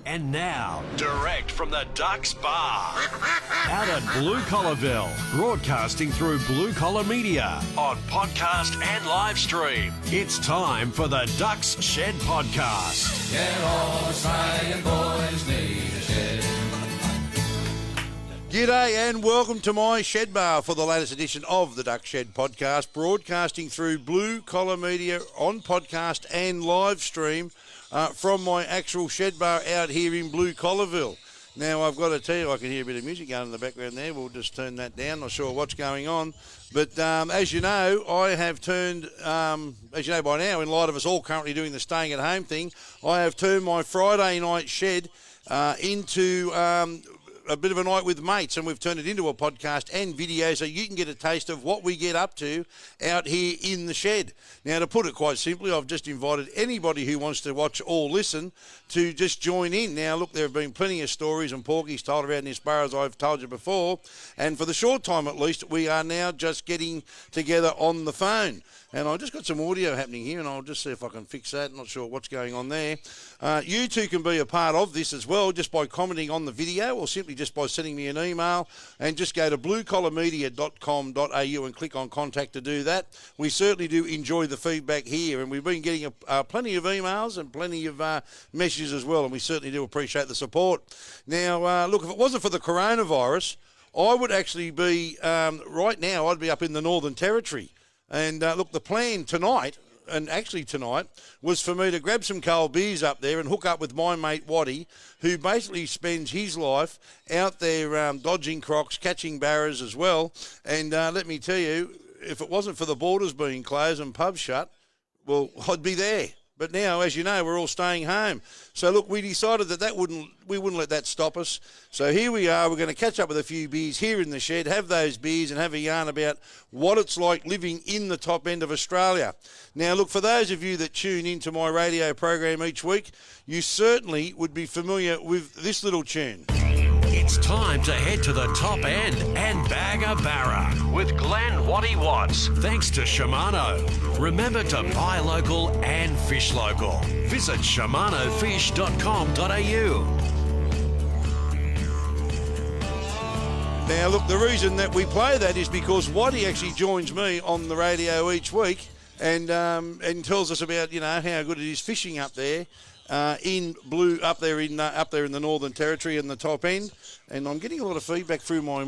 And now, direct from the Ducks Bar, out at Blue Collarville, broadcasting through Blue Collar Media, on podcast and live stream. It's time for the Ducks Shed Podcast. Yeah, all Australian boys need a shed. G'day and welcome to my Shed Bar for the latest edition of the Duck Shed Podcast, broadcasting through Blue Collar Media on podcast and live stream from my actual Shed Bar out here in Blue Collarville. Now, I've got to tell you, I can hear a bit of music going in the background there. We'll just turn that down. Not sure what's going on. But as you know, I have turned, as you know by now, in light of us all currently doing the staying at home thing, I have turned my Friday night shed into a bit of a night with mates, and we've turned it into a podcast and video so you can get a taste of what we get up to out here in the shed. Now, to put it quite simply, I've just invited anybody who wants to watch or listen to just join in. Now, look, there have been plenty of stories and porkies told around this bar, as I've told you before, and for the short time at least, we are now just getting together on the phone. And I've just got some audio happening here, and I'll just see if I can fix that. Not sure what's going on there. You too can be a part of this as well, just by commenting on the video or simply just by sending me an email, and just go to bluecollarmedia.com.au and click on contact to do that. We certainly do enjoy the feedback here, and we've been getting plenty of emails and plenty of messages as well, and we certainly do appreciate the support. Now, look, if it wasn't for the coronavirus, I would actually be, right now, I'd be up in the Northern Territory. And look, the plan tonight, and actually tonight, was for me to grab some cold beers up there and hook up with my mate Watty, who basically spends his life out there dodging crocs, catching barras as well. And let me tell you, if it wasn't for the borders being closed and pubs shut, well, I'd be there. But now, as you know, we're all staying home. So, look, we decided that we wouldn't let that stop us. So here we are. We're going to catch up with a few beers here in the shed, have those beers and have a yarn about what it's like living in the top end of Australia. Now, look, for those of you that tune into my radio program each week, you certainly would be familiar with this little tune. It's time to head to the top end and bag a barra with Glenn Watty Watt. Thanks to Shimano. Remember to buy local and fish local. Visit shimanofish.com.au. Now, look, the reason that we play that is because Watty actually joins me on the radio each week and tells us about, you know, how good it is fishing up there. In blue, up there in the Northern Territory and the top end, and I'm getting a lot of feedback through my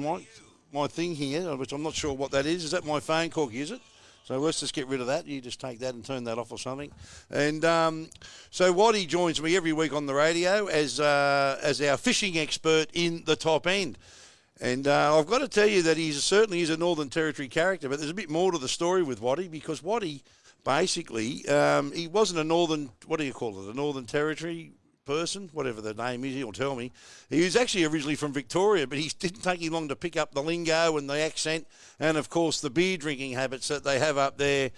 thing here, which I'm not sure what that is. Is that my phone, Corky? Is it? So let's just get rid of that. You just take that and turn that off or something. And so Watty joins me every week on the radio as our fishing expert in the top end. And I've got to tell you that he certainly is a Northern Territory character, but there's a bit more to the story with Watty, because Watty, basically, he wasn't a Northern, what do you call it, a Northern Territory person, whatever the name is, he'll tell me. He was actually originally from Victoria, but it didn't take him long to pick up the lingo and the accent and, of course, the beer drinking habits that they have up there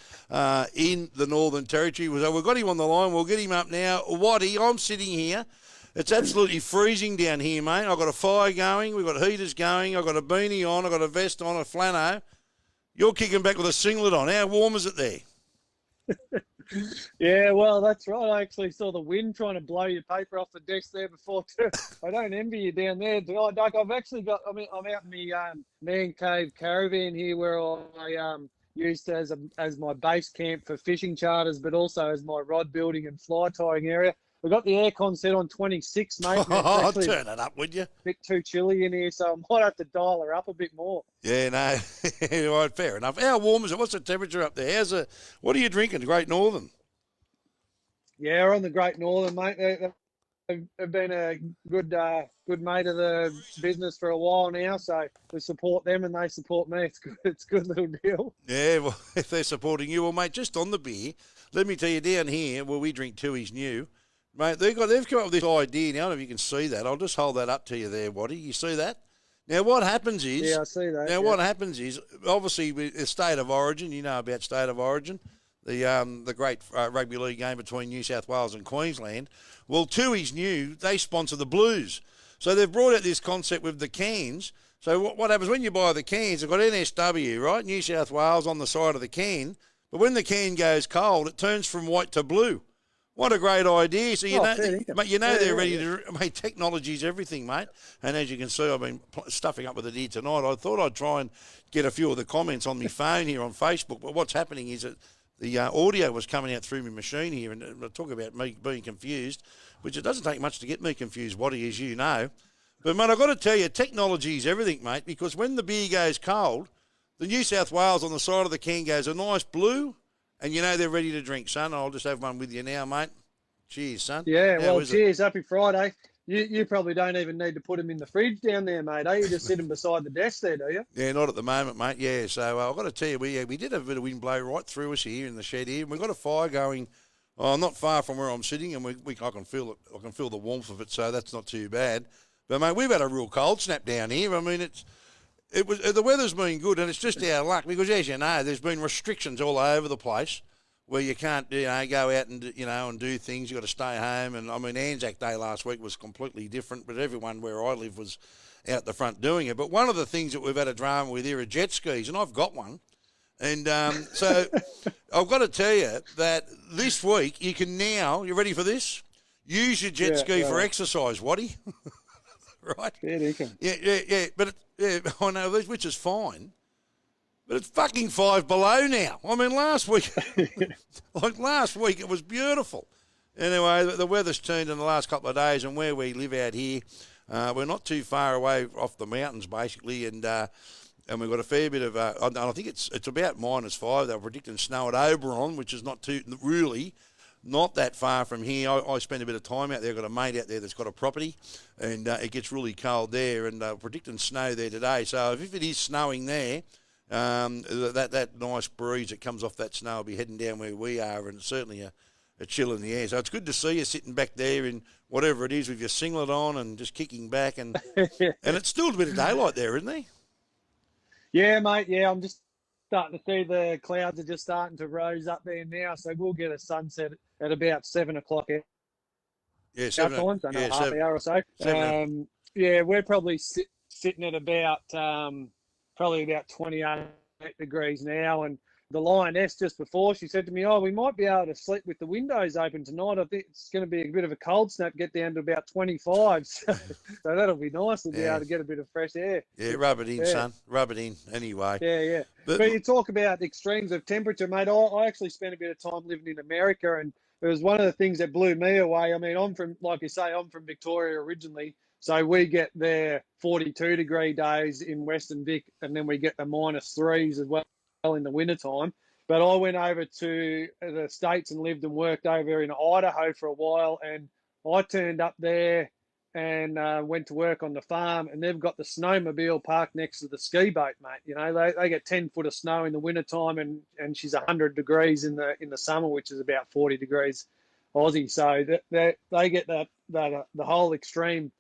in the Northern Territory. So we've got him on the line. We'll get him up now. Watty, I'm sitting here. It's absolutely freezing down here, mate. I've got a fire going. We've got heaters going. I've got a beanie on. I've got a vest on, a flannel. You're kicking back with a singlet on. How warm is it there? Yeah, well, that's right. I actually saw the wind trying to blow your paper off the desk there before too. I don't envy you down there. I've actually got. I'm out in my man cave caravan here, where I used as my base camp for fishing charters, but also as my rod building and fly tying area. We've got the aircon set on 26, mate. Oh, turn it up, would you? A bit too chilly in here, so I might have to dial her up a bit more. Yeah, no, right, fair enough. How warm is it? What's the temperature up there? What are you drinking, Great Northern? Yeah, we're on the Great Northern, mate. They've been a good mate of the business for a while now, so we support them and they support me. It's good. It's a good little deal. Yeah, well, if they're supporting you, well, mate, just on the beer, let me tell you, down here, where we drink Tooheys New, mate, they've come up with this idea. Now, I don't know if you can see that. I'll just hold that up to you there, Watty. You see that? Now, what happens is... Yeah, I see that. Now, what happens is, obviously, the State of Origin, you know about State of Origin, the great rugby league game between New South Wales and Queensland. Well, Tooheys New, they sponsor the Blues. So they've brought out this concept with the cans. So what happens when you buy the cans, they've got NSW, right, New South Wales on the side of the can, but when the can goes cold, it turns from white to blue. What a great idea. So, fair income. mate, they're Yeah, ready yeah. to, mate, technology's everything, mate. And as you can see, I've been stuffing up with it here tonight. I thought I'd try and get a few of the comments on my phone here on Facebook. But what's happening is that the audio was coming out through my machine here. And I talk about me being confused, which it doesn't take much to get me confused, Watty, as you know. But, mate, I've got to tell you, technology is everything, mate, because when the beer goes cold, the New South Wales on the side of the can goes a nice blue, and they're ready to drink, son. I'll just have one with you now, mate. Cheers, son. Yeah, How well, is it? cheers. Happy Friday. You probably don't even need to put them in the fridge down there, mate. You just sit them beside the desk there, do you? Yeah, not at the moment, mate. Yeah, so I've got to tell you, we did have a bit of wind blow right through us here in the shed here, and we've got a fire going. Not far from where I'm sitting, and I can feel it. I can feel the warmth of it, so that's not too bad. But mate, we've had a real cold snap down here. I mean, the weather's been good, and it's just our luck because, as you know, there's been restrictions all over the place where you can't, go out and and do things. You got to stay home. And I mean, Anzac Day last week was completely different, but everyone where I live was out the front doing it. But one of the things that we've had a drama with here are jet skis, and I've got one. And so I've got to tell you that this week you can now, you ready for this? Use your jet ski for exercise, Watty. Right? Yeah, you can. Yeah. But I know, which is fine. But it's fucking 5 below now. I mean, last week it was beautiful. Anyway, the weather's turned in the last couple of days, and where we live out here, we're not too far away off the mountains, basically, and we've got a fair bit of. I think it's about -5. They're predicting snow at Oberon, which is not that far from here. I spend a bit of time out there. I've got a mate out there that's got a property, and it gets really cold there, and predicting snow there today. So if it is snowing there, that nice breeze that comes off that snow will be heading down where we are, and certainly a chill in the air. So it's good to see you sitting back there in whatever it is with your singlet on and just kicking back, and it's still a bit of daylight there, isn't there? Yeah, mate. Yeah, I'm just starting to see the clouds are just starting to rose up there now, so we'll get a sunset at about 7 o'clock. Yeah, Our time, so half hour or so. We're probably sitting at about probably about 28 degrees now, and the lioness just before, she said to me, we might be able to sleep with the windows open tonight. I think it's going to be a bit of a cold snap, get down to about 25. So that'll be nice to be able to get a bit of fresh air. Yeah, rub it in, son. Rub it in anyway. Yeah. But you talk about extremes of temperature, mate. I actually spent a bit of time living in America, and it was one of the things that blew me away. I mean, I'm from Victoria originally. So we get their 42-degree days in Western Vic, and then we get the -3s as well in the wintertime. But I went over to the States and lived and worked over in Idaho for a while, and I turned up there and went to work on the farm, and they've got the snowmobile parked next to the ski boat, mate. They get 10 foot of snow in the wintertime, and she's 100 degrees in the summer, which is about 40 degrees Aussie. So they get the whole extreme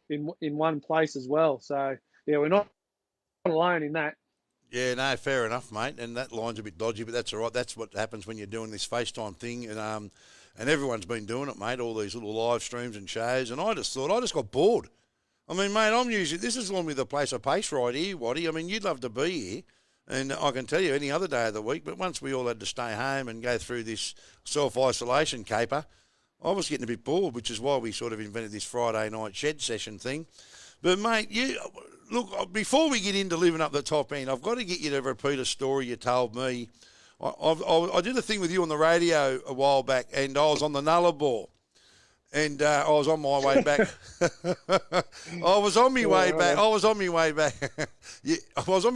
in one place as well. So yeah, we're not alone in that. Yeah, no, fair enough, mate. And that line's a bit dodgy, but that's all right. That's what happens when you're doing this FaceTime thing, and everyone's been doing it, mate. All these little live streams and shows, and I just got bored. I mean, mate, this is normally the place I pace right here, Watty. I mean, you'd love to be here, and I can tell you any other day of the week. But once we all had to stay home and go through this self-isolation caper, I was getting a bit bored, which is why we sort of invented this Friday night shed session thing. But, mate, look, before we get into living up the top end, I've got to get you to repeat a story you told me. I did a thing with you on the radio a while back, and I was on the Nullarbor, and I was on my way back. I was on my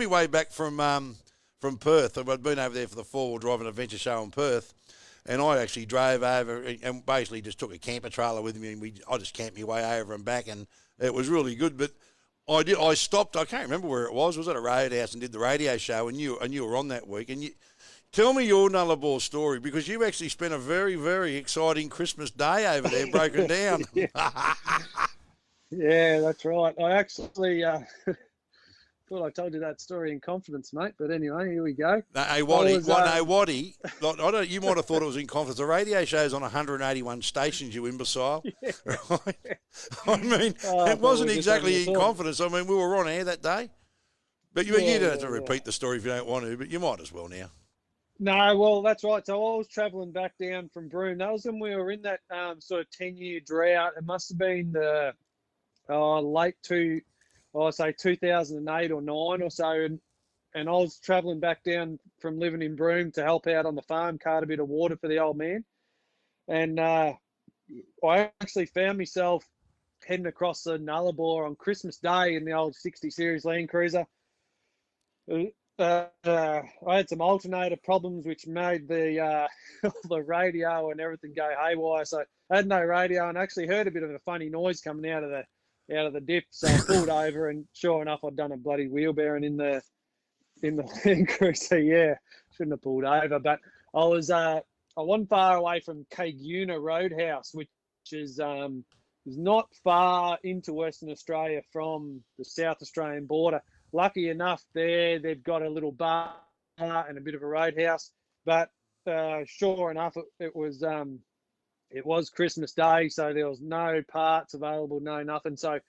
way back from Perth. I'd been over there for the four-wheel driving adventure show in Perth. And I actually drove over and basically just took a camper trailer with me, and I just camped my way over and back, and it was really good. But I stopped. I can't remember where it was. I was at a roadhouse and did the radio show, and you were on that week. And tell me your Nullarbor story, because you actually spent a very, very exciting Christmas day over there, broken down. Yeah, that's right. I actually thought I told you that story in confidence, mate. But anyway, here we go. No, hey, Watty. You might have thought it was in confidence. The radio show's on 181 stations, you imbecile. Yeah. Right? I mean, it wasn't exactly in confidence. I mean, we were on air that day. But you don't have to repeat the story if you don't want to, but you might as well now. No, well, that's right. So I was travelling back down from Broome. That was when we were in that sort of 10-year drought. It must have been the say 2008 or 9 or so. And I was travelling back down from living in Broome to help out on the farm, cart a bit of water for the old man. And I actually found myself heading across the Nullarbor on Christmas Day in the old 60 Series Land Cruiser. I had some alternator problems, which made the the radio and everything go haywire. So I had no radio, and actually heard a bit of a funny noise coming out of the dip. So I pulled over, and sure enough, I'd done a bloody wheel bearing in the Land Cruiser. Yeah, shouldn't have pulled over, but I wasn't far away from Caguna Roadhouse, which is not far into Western Australia from the South Australian border. Lucky enough, there they've got a little bar and a bit of a roadhouse. But sure enough, it was Christmas Day, so there was no parts available, no nothing. So,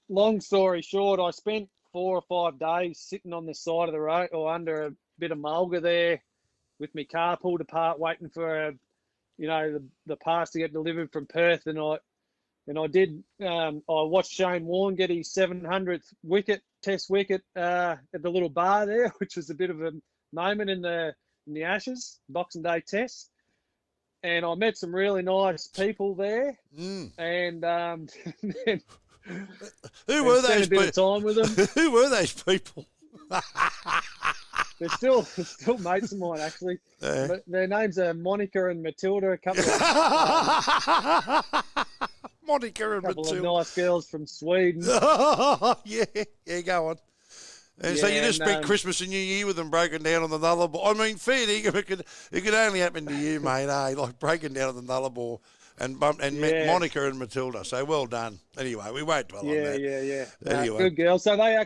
long story short, I spent 4 or 5 days sitting on the side of the road or under a bit of mulga there, with my car pulled apart, waiting for the parts to get delivered from Perth, and I watched Shane Warne get his 700th test wicket at the little bar there, which was a bit of a moment in the Ashes Boxing Day Test. And I met some really nice people there. And who were those? Spent a bit of time with them. Who were those people? They're still mates of mine, actually. But their names are Monica and Matilda. A couple of nice girls from Sweden. Yeah, go on. And so you just spent Christmas and New Year with them broken down on the Nullarbor. I mean, fair dinkum, it could only happen to you, mate, eh? Like breaking down on the Nullarbor and met Monica and Matilda. So well done. Anyway, we won't dwell on that. Yeah. Anyway. Good girls. So they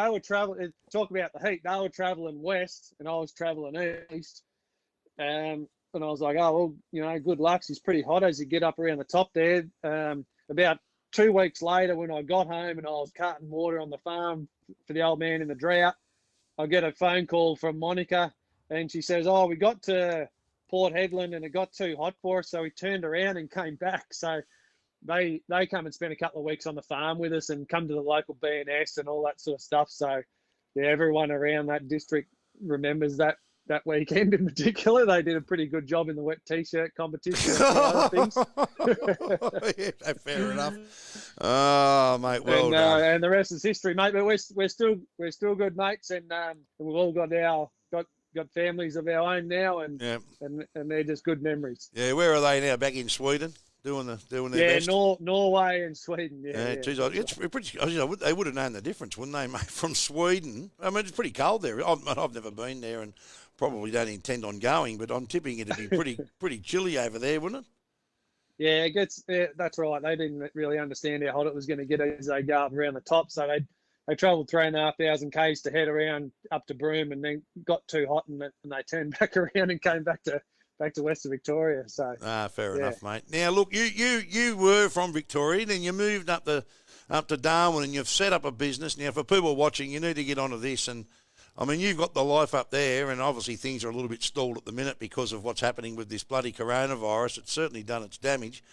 were traveling, talk about the heat, they were traveling west and I was traveling east. And I was like, oh, well, good luck. It's pretty hot as you get up around the top there. About 2 weeks later, when I got home and I was carting water on the farm for the old man in the drought, I get a phone call from Monica, and she says, oh, we got to Port Hedland and it got too hot for us, so we turned around and came back. So they come and spent a couple of weeks on the farm with us and come to the local B&S and all that sort of stuff. So, yeah, everyone around that district remembers that weekend in particular. They did a pretty good job in the wet T-shirt competition and other things. Yeah, fair enough. Oh, mate, well done. And the rest is history, mate. But we're still good mates, and we've all got families of our own now, and they're just good memories. Yeah, where are they now? Back in Sweden, doing their best. Yeah, Norway and Sweden. Geez, it's pretty. They would have known the difference, wouldn't they, mate? From Sweden, I mean, it's pretty cold there. I've never been there, and probably don't intend on going, but I'm tipping it'd be pretty chilly over there, wouldn't it? Yeah, it gets. That's right. They didn't really understand how hot it was going to get as they go up around the top, so they travelled 3,500 k's to head around up to Broome, and then got too hot, and they turned back around and came back to Western Victoria. So fair enough, mate. Now look, you were from Victoria, then you moved up to Darwin, and you've set up a business. Now for people watching, you need to get onto this, and I mean, you've got the life up there, and obviously things are a little bit stalled at the minute because of what's happening with this bloody coronavirus. It's certainly done its damage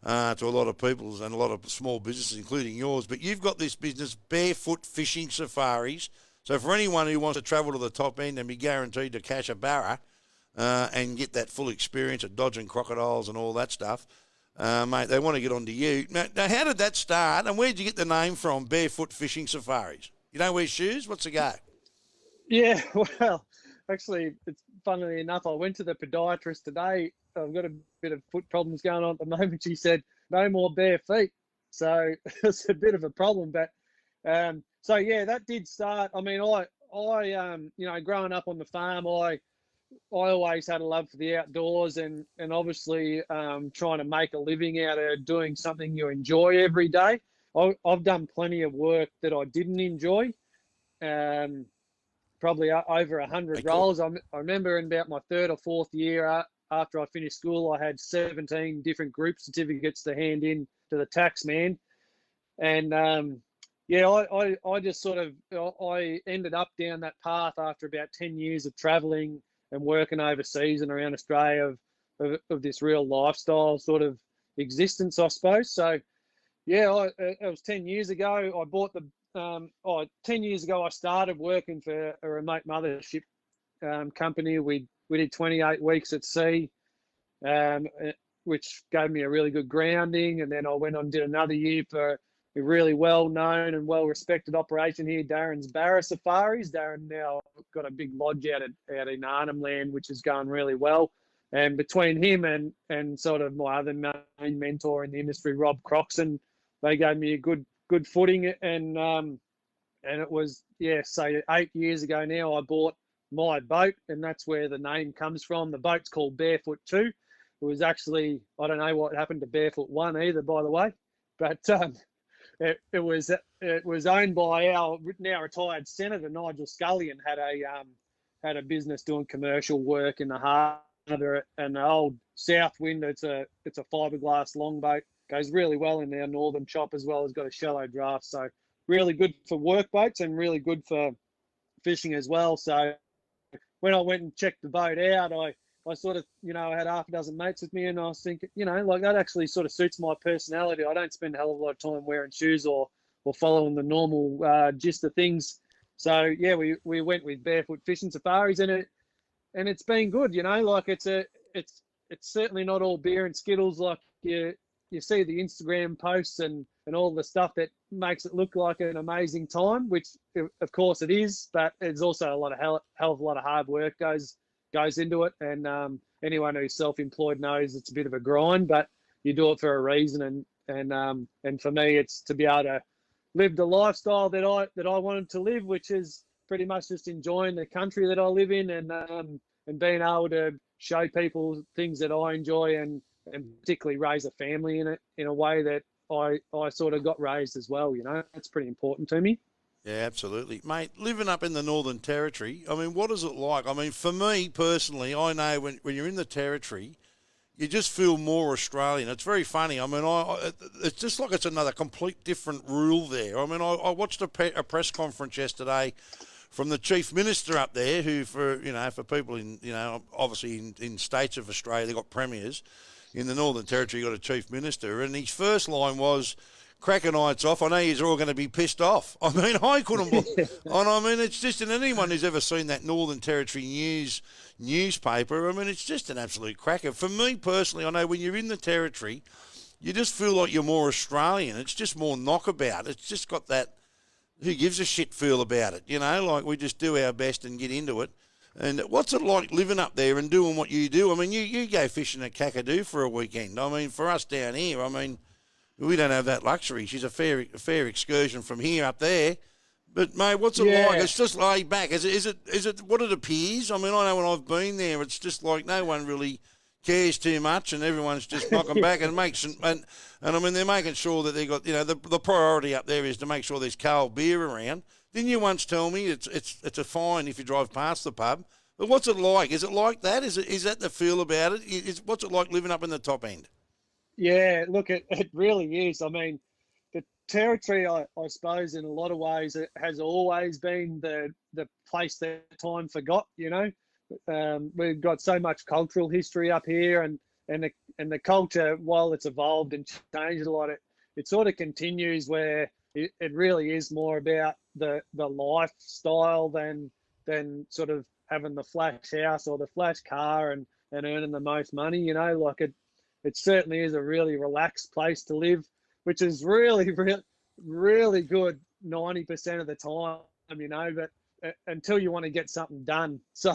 to a lot of people and a lot of small businesses, including yours. But you've got this business, Barefoot Fishing Safaris. So for anyone who wants to travel to the top end and be guaranteed to catch a barra and get that full experience of dodging crocodiles and all that stuff, mate, they want to get onto you. Now, how did that start, and where did you get the name from, Barefoot Fishing Safaris? You don't wear shoes? What's the go? Yeah, well, actually, it's funnily enough, I went to the podiatrist today. I've got a bit of foot problems going on at the moment. She said, no more bare feet. So it's a bit of a problem. But so, yeah, that did start. I mean, I growing up on the farm, I always had a love for the outdoors and obviously trying to make a living out of doing something you enjoy every day. I've done plenty of work that I didn't enjoy. Probably over 100 roles. I remember in about my 3rd or 4th year after I finished school, I had 17 different group certificates to hand in to the tax man. And I just sort of, I ended up down that path after about 10 years of traveling working overseas and around Australia of this real lifestyle sort of existence, I suppose. So, yeah, it was 10 years ago. I bought 10 years ago, I started working for a remote mothership company. We did 28 weeks at sea, which gave me a really good grounding. And then I went on and did another year for a really well-known and well-respected operation here, Darren's Barefoot Safaris. Darren now got a big lodge out in Arnhem Land, which is going really well. And between him and sort of my other main mentor in the industry, Rob Croxon, they gave me a good footing. And it was, so 8 years ago now, I bought my boat, and that's where the name comes from. The boat's called Barefoot 2. It was actually, I don't know what happened to Barefoot 1 either, by the way, but it was owned by our now retired Senator Nigel Scullion. Had a business doing commercial work in the harbour, and the old Southwind. It's a fiberglass longboat, goes really well in our northern chop as well. It's got a shallow draft, so really good for work boats and really good for fishing as well. So when I went and checked the boat out, I sort of, I had half a dozen mates with me, and I was thinking, like that actually sort of suits my personality. I don't spend a hell of a lot of time wearing shoes or following the normal gist of things. So yeah, we went with Barefoot Fishing Safaris, and it's been good. Like it's certainly not all beer and skittles like you see the Instagram posts and all the stuff that makes it look like an amazing time, which of course it is, but there's also a lot of hell of a lot of hard work goes into it. And anyone who's self-employed knows it's a bit of a grind, but you do it for a reason. And for me, it's to be able to live the lifestyle that I wanted to live, which is pretty much just enjoying the country that I live in, and being able to show people things that I enjoy, and particularly raise a family in a way that I sort of got raised as well. That's pretty important to me. Yeah, absolutely. Mate, living up in the Northern Territory, I mean, what is it like? I mean, for me personally, I know when you're in the Territory, you just feel more Australian. It's very funny. I mean, it's just like it's another complete different rule there. I mean, I watched a press conference yesterday from the Chief Minister up there, who for people in, obviously in states of Australia, they've got premiers. In the Northern Territory, you've got a Chief Minister, and his first line was, "Cracker nights off. I know you're all going to be pissed off." I mean, I couldn't. And I mean, it's just, and anyone who's ever seen that Northern Territory newspaper, I mean, it's just an absolute cracker. For me personally, I know when you're in the Territory, you just feel like you're more Australian. It's just more knockabout. It's just got that who gives a shit feel about it. Like we just do our best and get into it. And what's it like living up there and doing what you do? I mean, you go fishing at Kakadu for a weekend. I mean, for us down here, I mean, we don't have that luxury. She's a fair excursion from here up there. But, mate, what's it like? It's just laid back. Is it what it appears? I mean, I know when I've been there, it's just like no one really cares too much, and everyone's just knocking back and I mean, they're making sure that they got, the priority up there is to make sure there's cold beer around. Didn't you once tell me it's a fine if you drive past the pub? But what's it like? Is it like that? Is that the feel about it? What's it like living up in the top end? Yeah, look, it really is. I mean, the Territory, I suppose, in a lot of ways, it has always been the place that time forgot. We've got so much cultural history up here, and the culture, while it's evolved and changed a lot, it sort of continues where it really is more about the lifestyle than sort of having the flash house or the flash car and earning the most money. Like it certainly is a really relaxed place to live, which is really, really, really good 90% of the time, but until you want to get something done. So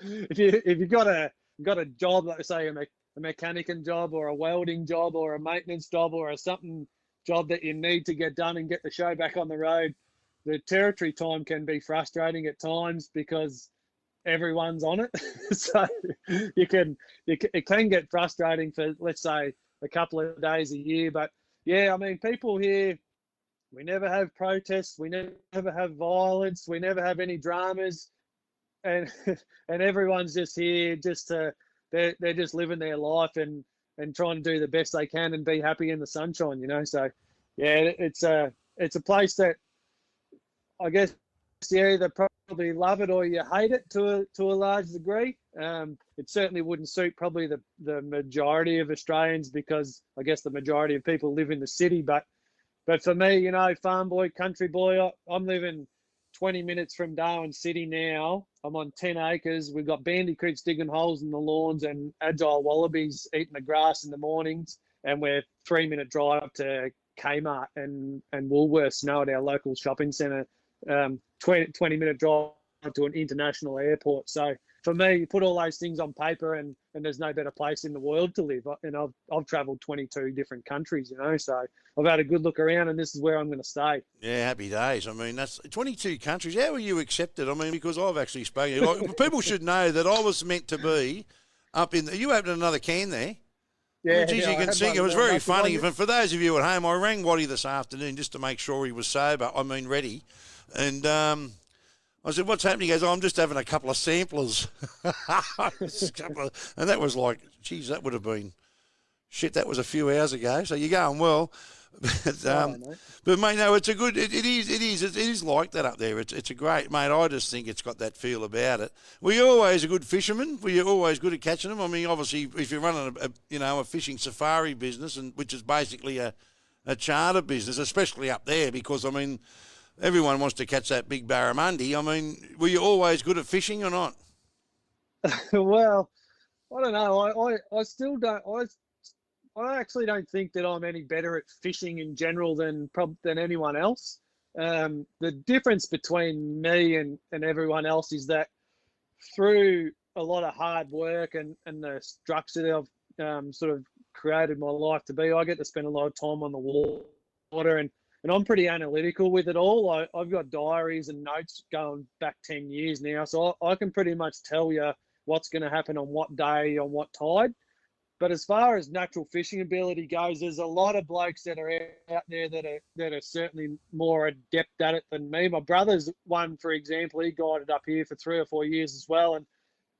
if you got a job, like say a mechanicing job or a welding job or a maintenance job or a something job that you need to get done and get the show back on the road, the Territory time can be frustrating at times because everyone's on it. So it can get frustrating for, let's say, a couple of days a year. But yeah, I mean, people here, we never have protests, we never have violence, we never have any dramas, and everyone's just here they're just living their life and trying to do the best they can and be happy in the sunshine. So yeah, it's a place that I guess you either probably love it or you hate it to a large degree. It certainly wouldn't suit probably the majority of Australians, because I guess the majority of people live in the city. But for me, you know, farm boy, country boy, I'm living 20 minutes from Darwin City now. I'm on 10 acres. We've got bandicoots digging holes in the lawns and agile wallabies eating the grass in the mornings. And we're 3-minute drive to Kmart and Woolworths now at our local shopping centre. 20-minute drive to an international airport. So for me, you put all those things on paper, and there's no better place in the world to live. And I've travelled 22 different countries, you know, so I've had a good look around, and this is where I'm going to stay. Yeah, happy days. I mean, that's 22 countries. How were you accepted? I mean, because I've actually spoken. Like, people should know that I was meant to be up in. You opened another can there. Yeah, geez, yeah, you can sing. It was very funny. For those of you at home, I rang Watty this afternoon just to make sure he was sober. I mean, ready. And I said, "What's happening?" He goes, "Oh, I'm just having a couple of samplers." And that was like, geez, that would have been shit. That was a few hours ago. So you're going well. But mate, no, it's a good. It is like that up there. It's a great, mate. I just think it's got that feel about it. Were you always a good fisherman? Were you always good at catching them? I mean, obviously, if you're running a fishing safari business, and which is basically a charter business, especially up there, because I mean, everyone wants to catch that big barramundi. I mean, were you always good at fishing or not? Well, I don't know. I still don't. I actually don't think that I'm any better at fishing in general than anyone else. The difference between me and everyone else is that through a lot of hard work and the structure that I've sort of created my life to be, I get to spend a lot of time on the water, and I'm pretty analytical with it all. I've got diaries and notes going back 10 years now, so I can pretty much tell you what's going to happen on what day, on what tide. But as far as natural fishing ability goes, there's a lot of blokes that are out there that are certainly more adept at it than me. My brother's one, for example, he guided up here for 3 or 4 years as well.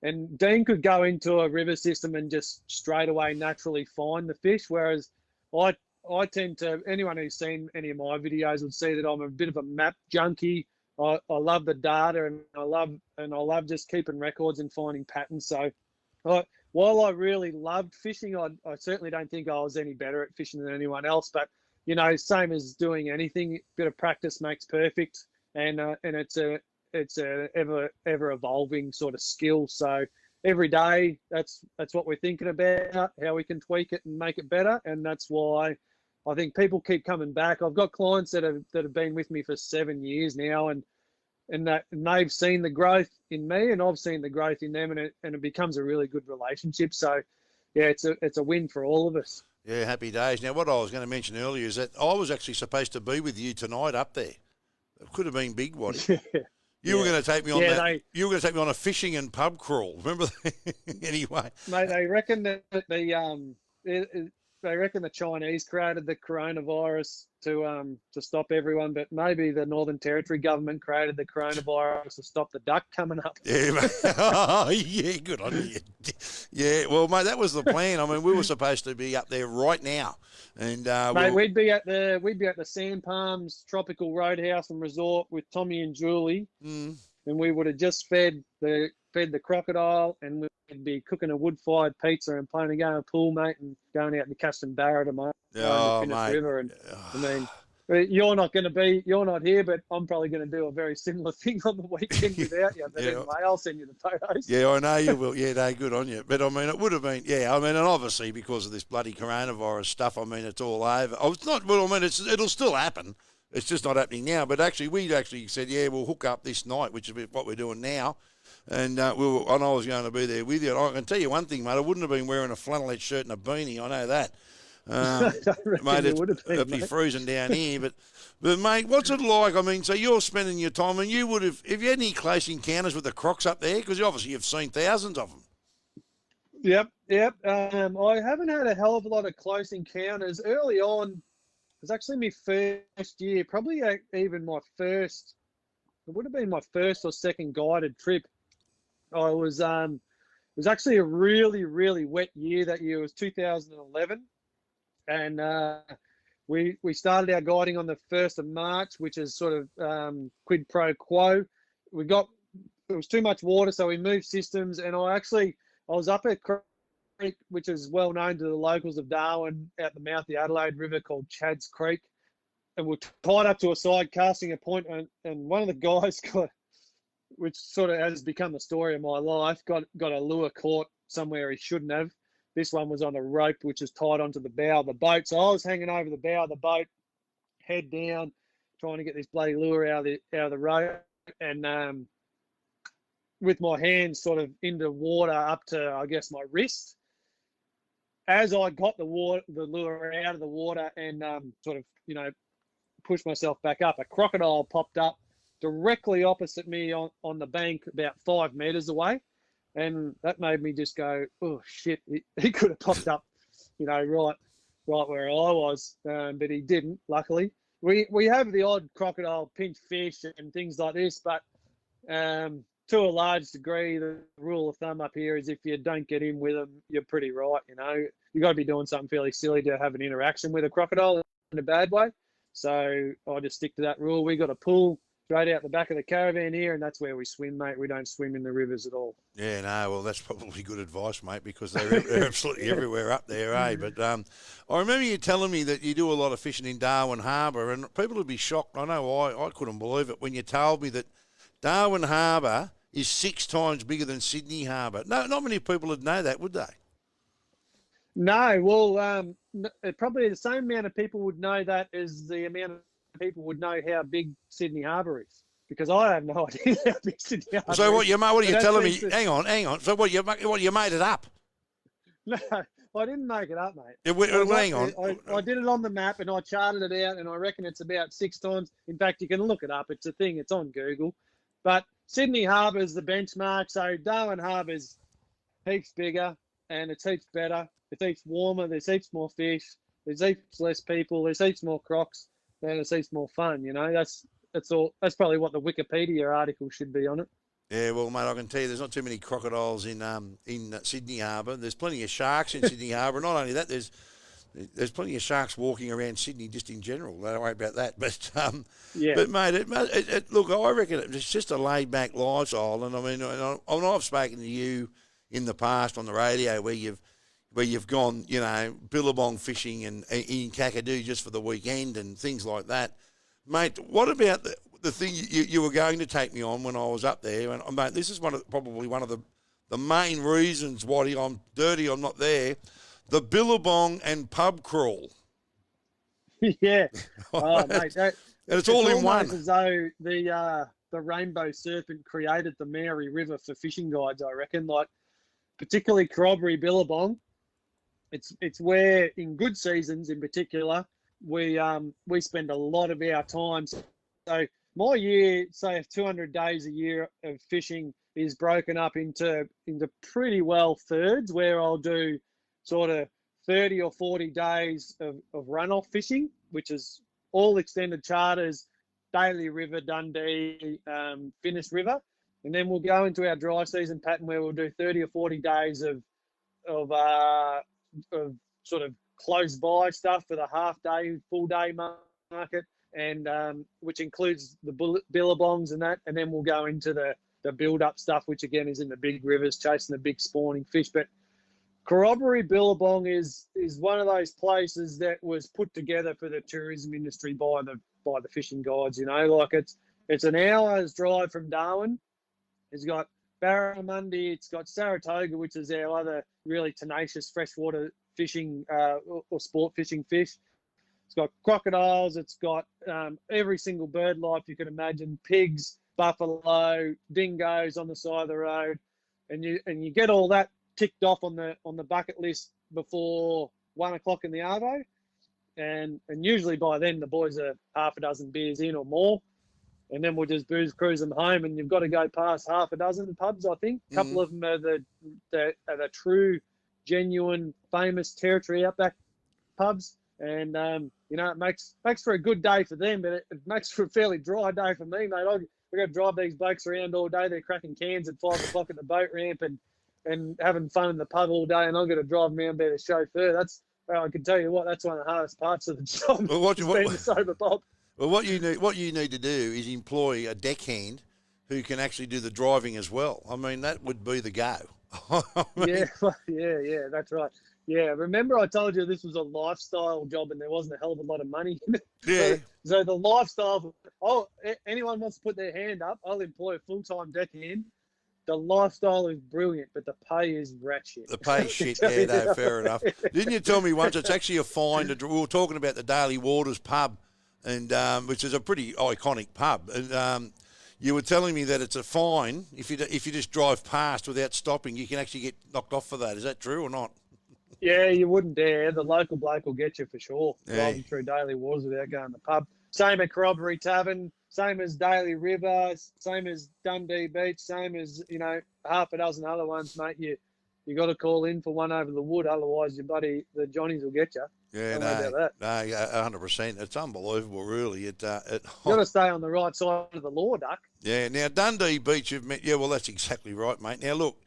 And Dean could go into a river system and just straight away naturally find the fish, whereas I tend to, anyone who's seen any of my videos would see that I'm a bit of a map junkie. I love the data, and I love just keeping records and finding patterns. So while I really loved fishing, I certainly don't think I was any better at fishing than anyone else. But, you know, same as doing anything, a bit of practice makes perfect, and it's a ever evolving sort of skill. So every day, that's what we're thinking about, how we can tweak it and make it better, and that's why I think people keep coming back. I've got clients that have been with me for 7 years now, and they've seen the growth in me, and I've seen the growth in them, and it becomes a really good relationship. So, yeah, it's a win for all of us. Yeah, happy days. Now, what I was going to mention earlier is that I was actually supposed to be with you tonight up there. It could have been big, Watty. You were going to take me on you were going to take me on a fishing and pub crawl. Remember that? Anyway, mate, they reckon that they reckon the Chinese created the coronavirus to stop everyone, but maybe the Northern Territory government created the coronavirus to stop the duck coming up. Yeah, mate. Oh, yeah, good on you. Yeah, well, mate, that was the plan. I mean, we were supposed to be up there right now, and mate, we'd be at the Sand Palms Tropical Roadhouse and Resort with Tommy and Julie, and we would have just fed the crocodile, and we'd be cooking a wood-fired pizza and playing a game of pool, mate, and going out and catch some barra tomorrow in the Finniss River. And I mean, you're not here, but I'm probably going to do a very similar thing on the weekend without you. But anyway, I'll send you the photos. Yeah, I know you will. Yeah, no, good on you. But I mean, it would have been, yeah. I mean, and obviously because of this bloody coronavirus stuff, I mean, it's all over. It'll still happen. It's just not happening now. But actually, we said, yeah, we'll hook up this night, which is what we're doing now. And I was going to be there with you. And I can tell you one thing, mate, I wouldn't have been wearing a flannelette shirt and a beanie. I know that. Mate, it'd be freezing down here. But, mate, what's it like? I mean, so you're spending your time, and you would have, if you had any close encounters with the crocs up there, because obviously you've seen thousands of them. Yep. I haven't had a hell of a lot of close encounters. Early on, it was actually my first year, probably even my first, it would have been my first or second guided trip. It was actually a really, really wet year that year. It was 2011. And We started our guiding on the 1st of March, which is sort of quid pro quo. It was too much water, so we moved systems, and I was up at Creek, which is well known to the locals of Darwin, at the mouth of the Adelaide River, called Chad's Creek, and we're tied up to a side casting a point, and one of the guys got, which sort of has become the story of my life, got a lure caught somewhere he shouldn't have. This one was on a rope, which is tied onto the bow of the boat. So I was hanging over the bow of the boat, head down, trying to get this bloody lure out of the rope, and with my hands sort of into water up to, I guess, my wrist. As I got the lure out of the water and sort of, pushed myself back up, a crocodile popped up directly opposite me on the bank about 5 meters away. And that made me just go, oh, shit, he could have popped up, right where I was, but he didn't, luckily. We have the odd crocodile pinch fish and things like this, but to a large degree, the rule of thumb up here is if you don't get in with them, you're pretty right, You've got to be doing something fairly silly to have an interaction with a crocodile in a bad way. So I just stick to that rule. We got a pool straight out the back of the caravan here, and that's where we swim, mate. We don't swim in the rivers at all. Yeah, no, well, that's probably good advice, mate, because they're absolutely everywhere up there, eh? But I remember you telling me that you do a lot of fishing in Darwin Harbour, and people would be shocked. I know I couldn't believe it when you told me that Darwin Harbour is 6 times bigger than Sydney Harbour. No, not many people would know that, would they? No, well, probably the same amount of people would know that as the amount of people would know how big Sydney Harbour is, because I have no idea how big Sydney Harbour is. So what are you telling me? Hang on. So what you made it up? No, I didn't make it up, mate. Hang on. I did it on the map and I charted it out, and I reckon it's about 6 times. In fact, you can look it up. It's a thing. It's on Google. But Sydney Harbour is the benchmark. So Darwin Harbour's heaps bigger and it's heaps better. It's heaps warmer. There's heaps more fish. There's heaps less people. There's heaps more crocs. And it's heaps more fun. That's all. That's probably what the Wikipedia article should be on it. Yeah, well, mate, I can tell you there's not too many crocodiles in Sydney Harbour. There's plenty of sharks in Sydney Harbour. Not only that, there's plenty of sharks walking around Sydney just in general. Don't worry about that. But yeah. But mate, look, I reckon it's just a laid back lifestyle. And I mean, I've spoken to you in the past on the radio where you've gone, billabong fishing and in Kakadu just for the weekend and things like that. Mate, what about the thing you were going to take me on when I was up there? And mate, this is probably one of the main reasons, Watty, I'm dirty, I'm not there. The billabong and pub crawl. Yeah. Oh, mate. And it's all in one. It's as though the Rainbow Serpent created the Mary River for fishing guides, I reckon. Like, particularly Corroboree Billabong. It's where, in good seasons in particular, we spend a lot of our time. So my year, say 200 days a year of fishing, is broken up into pretty well thirds, where I'll do sort of 30 or 40 days of runoff fishing, which is all extended charters, Daly River, Dundee, Finniss River. And then we'll go into our dry season pattern where we'll do 30 or 40 days of sort of close by stuff for the half day, full day market, and which includes the billabongs and that. And then we'll go into the build up stuff, which again is in the big rivers, chasing the big spawning fish. But Corroboree Billabong is one of those places that was put together for the tourism industry by the fishing guides. Like it's an hour's drive from Darwin. It's got barramundi, it's got Saratoga, which is our other really tenacious freshwater fishing or sport fishing fish. It's got crocodiles, it's got every single bird life you can imagine, pigs, buffalo, dingoes on the side of the road, and you get all that ticked off on the bucket list before 1 o'clock in the arvo, and usually by then the boys are half a dozen beers in or more. And then we'll just booze cruise them home, and you've got to go past half a dozen pubs, I think. A couple of them are the true, genuine, famous territory outback pubs. And, it makes for a good day for them, but it makes for a fairly dry day for me, mate. I've got to drive these blokes around all day. They're cracking cans at 5 o'clock at the boat ramp and having fun in the pub all day, and I've got to drive them around, be the chauffeur. Well, I can tell you what, that's one of the hardest parts of the job. Well, being the sober Bob. Well, what you need to do is employ a deckhand who can actually do the driving as well. I mean, that would be the go. Yeah, that's right. Yeah, remember I told you this was a lifestyle job and there wasn't a hell of a lot of money in it? Yeah. So the lifestyle, anyone wants to put their hand up, I'll employ a full-time deckhand. The lifestyle is brilliant, but the pay is rat shit. The pay shit, yeah, no, fair enough. Didn't you tell me once it's actually a fine? We were talking about the Daily Waters pub, and which is a pretty iconic pub. And you were telling me that it's a fine if you just drive past without stopping. You can actually get knocked off for that. Is that true or not? Yeah, you wouldn't dare. The local bloke will get you for sure. Yeah. Driving through Daily Waters without going to the pub. Same at Corroboree Tavern, same as Daily River, same as Dundee Beach, same as, half a dozen other ones, mate. You got to call in for one over the wood, otherwise the Johnnies will get you. Yeah, Don't worry about that. No, yeah, 100%. It's unbelievable, really. You got to stay on the right side of the law, Duck. Yeah. Now Dundee Beach, that's exactly right, mate. Now look,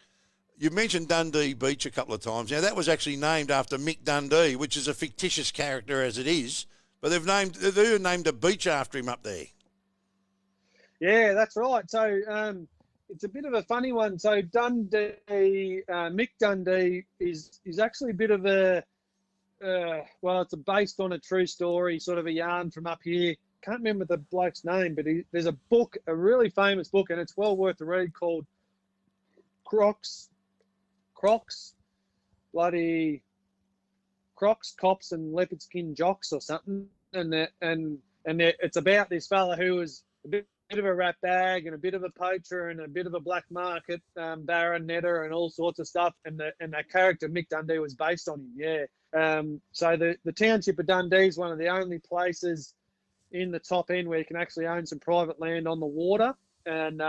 you've mentioned Dundee Beach a couple of times. Now that was actually named after Mick Dundee, which is a fictitious character as it is, but they've named a beach after him up there. Yeah, that's right. So it's a bit of a funny one. So Dundee, Mick Dundee is actually a bit of a it's based on a true story, sort of a yarn from up here. Can't remember the bloke's name, but there's a book, a really famous book, and it's well worth a read, called Crocs, Cops, and Leopard Skin Jocks or something. And it's about this fella who was a bit of a rat bag and a bit of a poacher and a bit of a black market baron netter and all sorts of stuff. And that character Mick Dundee was based on him. Yeah. So the township of Dundee is one of the only places in the top end where you can actually own some private land on the water, and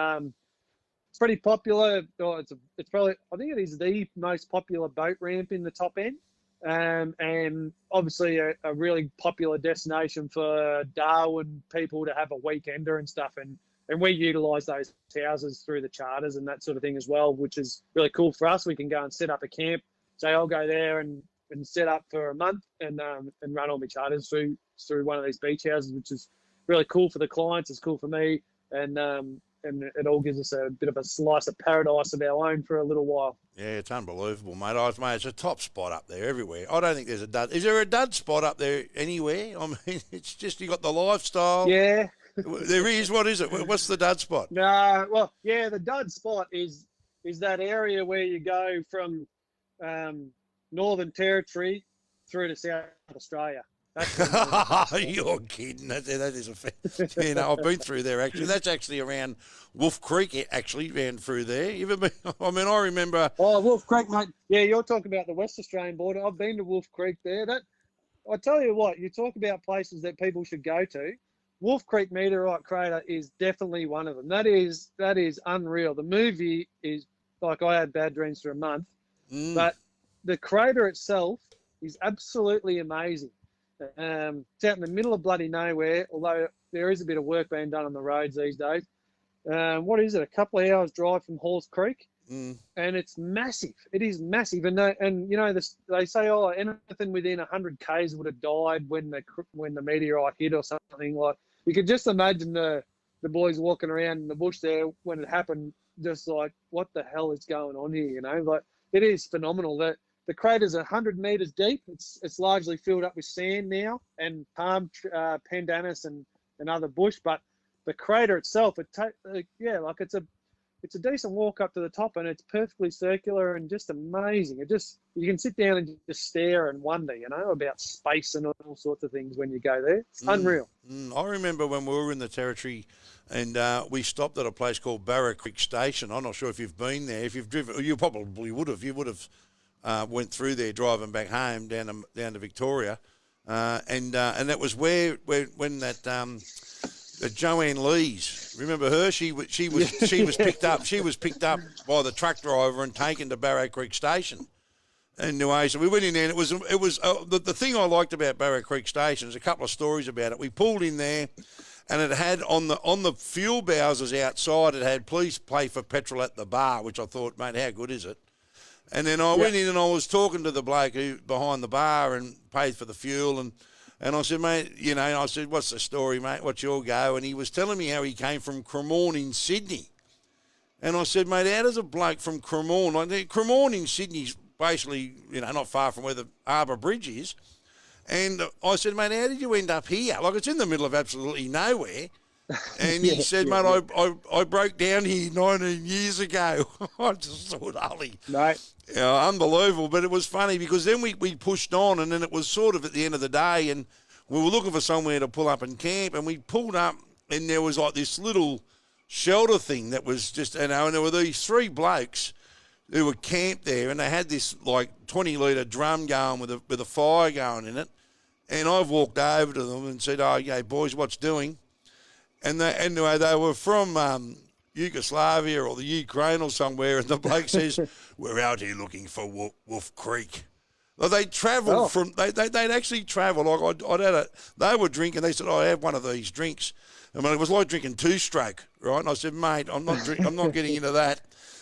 it's pretty popular. It's probably, I think it is the most popular boat ramp in the top end, and obviously a really popular destination for Darwin people to have a weekender and stuff, and we utilise those houses through the charters and that sort of thing as well, which is really cool for us. We can go and set up a camp. So I'll go there and set up for a month and run all my charters through one of these beach houses, which is really cool for the clients. It's cool for me, and it all gives us a bit of a slice of paradise of our own for a little while. Yeah, it's unbelievable, mate. It's a top spot up there everywhere. I don't think there's a dud. Is there a dud spot up there anywhere? I mean, it's just you got the lifestyle. Yeah. There is. What is it? What's the dud spot? No, well, yeah, the dud spot is that area where you go from Northern Territory through to South Australia. You're kidding. That is a fair. I've been through there actually. That's actually around Wolf Creek, actually, ran through there. You ever been? I mean, I remember. Oh, Wolf Creek, mate. Yeah, you're talking about the West Australian border. I've been to Wolf Creek there. I tell you what, you talk about places that people should go to. Wolf Creek Meteorite Crater is definitely one of them. That is unreal. The movie is like, I had bad dreams for a month, but the crater itself is absolutely amazing. It's out in the middle of bloody nowhere, although there is a bit of work being done on the roads these days. What is it? A couple of hours drive from Halls Creek, and it's massive. It is massive, and they say, anything within 100 k's would have died when the meteorite hit or something. Like, you could just imagine the boys walking around in the bush there when it happened, just like, what the hell is going on here? Like, it is phenomenal. That the crater's 100 metres deep. It's largely filled up with sand now and palm pandanus and other bush. But the crater itself, it's a decent walk up to the top, and it's perfectly circular and just amazing. You can sit down and just stare and wonder, about space and all sorts of things when you go there. It's unreal. I remember when we were in the Territory, and we stopped at a place called Barefoot Fishing Station. I'm not sure if you've been there. If you've driven, you probably would have. You would have. Went through there driving back home down to Victoria, and that was when that Joanne Lees, remember her? She was picked up. She was picked up by the truck driver and taken to Barrow Creek Station. Anyway, so we went in there, and it was the thing I liked about Barrow Creek Station. There's a couple of stories about it. We pulled in there, and it had on the fuel bowsers outside, it had "Please pay for petrol at the bar," which I thought, mate, how good is it? And then I went in and I was talking to the bloke who behind the bar and paid for the fuel. And I said, mate, you know, I said, what's the story, mate? What's your go? And he was telling me how he came from Cremorne in Sydney. And I said, mate, how does a bloke from Cremorne, like Cremorne in Sydney's basically, you know, not far from where the Harbour Bridge is. And I said, mate, how did you end up here? Like, it's in the middle of absolutely nowhere. And he said, mate, I broke down here 19 years ago. I just thought, holy. Mate. Yeah, unbelievable. But it was funny because then we pushed on, and then it was sort of at the end of the day, and we were looking for somewhere to pull up and camp, and we pulled up, and there was like this little shelter thing that was just, you know, and there were these three blokes who were camped there, and they had this like 20-litre drum going with a fire going in it. And I've walked over to them and said, oh, yeah, boys, what's doing? And they were from Yugoslavia or the Ukraine or somewhere, and the bloke says, we're out here looking for Wolf Creek. Well, they travelled from, they'd actually travelled. Like they were drinking, they said, I have one of these drinks. I mean, it was like drinking two-stroke, right? And I said, mate, I'm not getting into that.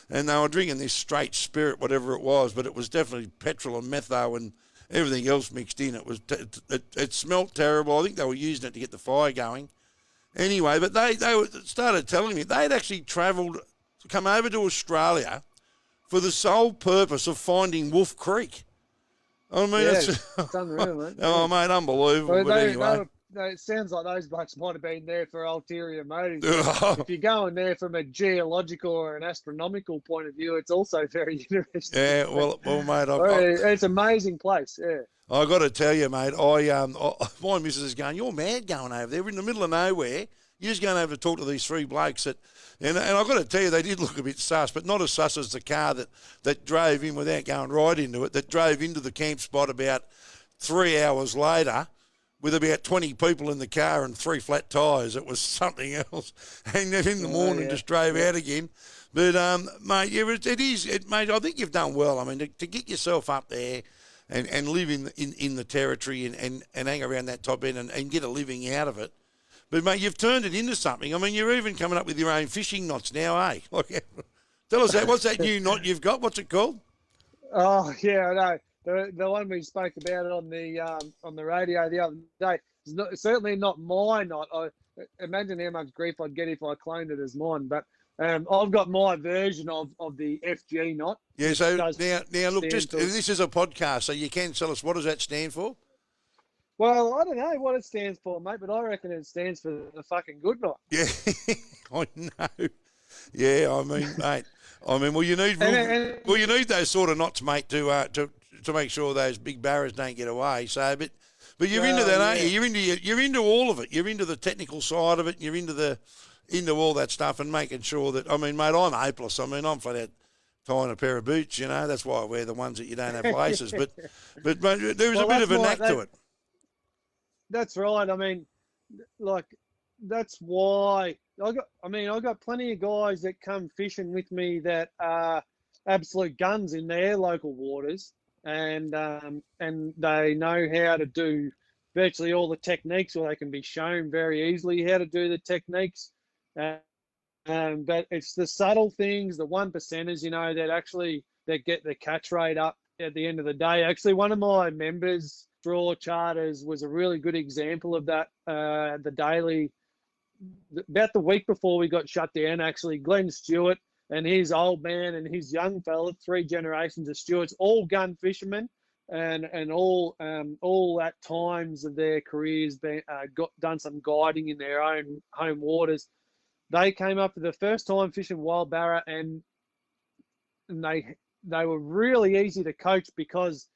And they were drinking this straight spirit, whatever it was, but it was definitely petrol and metho and everything else mixed in. It was it smelt terrible. I think they were using it to get the fire going. Anyway, but they started telling me they'd actually travelled, come over to Australia for the sole purpose of finding Wolf Creek. I mean, it's unreal, mate. Oh, mate, unbelievable. Well, but anyway. It sounds like those blokes might have been there for ulterior motives. If you're going there from a geological or an astronomical point of view, it's also very interesting. Yeah, well, mate, it's an amazing place. Yeah, I got to tell you, mate. My missus is going, "You're mad going over there. We're in the middle of nowhere. You're just going over to talk to these three blokes and I've got to tell you, they did look a bit sus, but not as sus as the car that drove in without going right into it. That drove into the camp spot about 3 hours later." With about 20 people in the car and 3 flat tyres. It was something else. And then in the morning just drove out again. But, mate, yeah, mate, I think you've done well. I mean, to get yourself up there and live in the territory and hang around that top end and get a living out of it. But, mate, you've turned it into something. I mean, you're even coming up with your own fishing knots now, eh? Like, tell us that. What's that new knot you've got? What's it called? Oh, yeah, I know. The one we spoke about it on the radio the other day is certainly not my knot. I imagine how much grief I'd get if I claimed it as mine. But I've got my version of the FG knot. Yeah. So now look, this is a podcast, so you can tell us, what does that stand for? Well, I don't know what it stands for, mate, but I reckon it stands for the fucking good knot. Yeah, I know. Yeah, I mean, mate. Well, you need you need those sort of knots, mate, to make sure those big barras don't get away. So, but you're into that, aren't you? You're into all of it. You're into the technical side of it. You're into all that stuff and making sure that. I mean, mate, I'm hopeless. I mean, I'm flat out tying a pair of boots. You know, that's why I wear the ones that you don't have laces. but there's a bit of a knack to it. That's right. I mean, like, that's why I got plenty of guys that come fishing with me that are absolute guns in their local waters. And they know how to do virtually all the techniques, or they can be shown very easily how to do the techniques. But it's the subtle things, the 1%ers, you know, that get the catch rate up at the end of the day. Actually, one of my members, Draw Charters, was a really good example of that. The daily, about the week before we got shut down, actually, Glenn Stewart and his old man and his young fella, 3 generations of Stewarts, all gun fishermen, and all at times of their careers done some guiding in their own home waters. They came up for the first time fishing wild barra, and they were really easy to coach because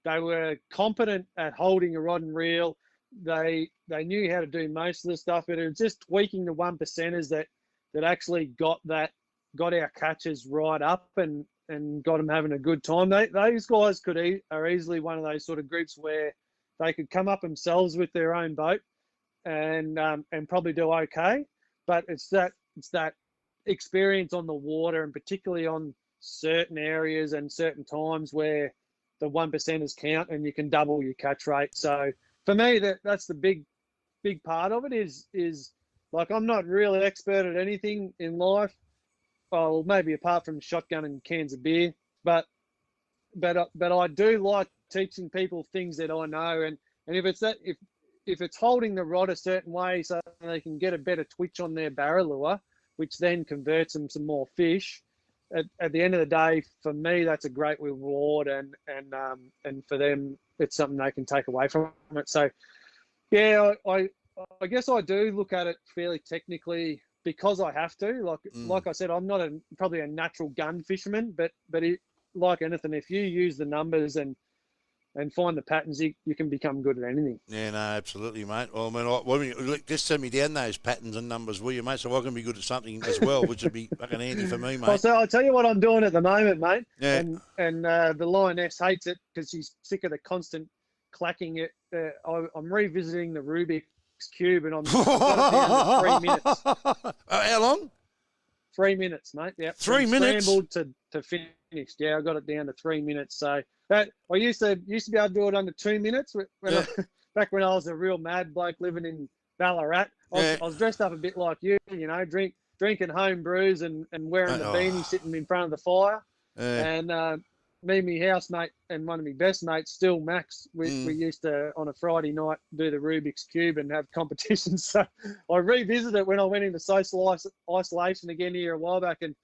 they were competent at holding a rod and reel. They knew how to do most of the stuff, but it was just tweaking the 1%ers that actually got our catches right up and got them having a good time. Those guys are easily one of those sort of groups where they could come up themselves with their own boat and probably do okay. But it's that experience on the water, and particularly on certain areas and certain times where the 1%ers count and you can double your catch rate. So for me, that's the big part of it is like, I'm not really expert at anything in life. Well, maybe apart from shotgun and cans of beer, but but I do like teaching people things that I know, and if it's that if it's holding the rod a certain way so they can get a better twitch on their barra lure, which then converts them to more fish. At the end of the day, for me, that's a great reward, and for them, it's something they can take away from it. So, yeah, I guess I do look at it fairly technically because I have to. Like I said, I'm not probably a natural gun fisherman, but like anything, if you use the numbers and find the patterns, you can become good at anything. Yeah, no, absolutely, mate. Well, I mean, just send me down those patterns and numbers, will you, mate? So I can be good at something as well, which would be fucking handy for me, mate. So I'll tell you what I'm doing at the moment, mate. Yeah. And the lioness hates it because she's sick of the constant clacking. I'm revisiting the Rubik's Cube, and I've got it down to 3 minutes. How long? 3 minutes, mate. Yeah. 3 minutes? Scrambled to finished. Yeah, I got it down to 3 minutes. So I used to be able to do it under 2 minutes back when I was a real mad bloke living in Ballarat. I was dressed up a bit like you, drinking home brews and wearing the beanie, sitting in front of the fire. And me and my housemate and one of my best mates, still Max, we used to, on a Friday night, do the Rubik's Cube and have competitions. So I revisited it when I went into social isolation again here a while back, and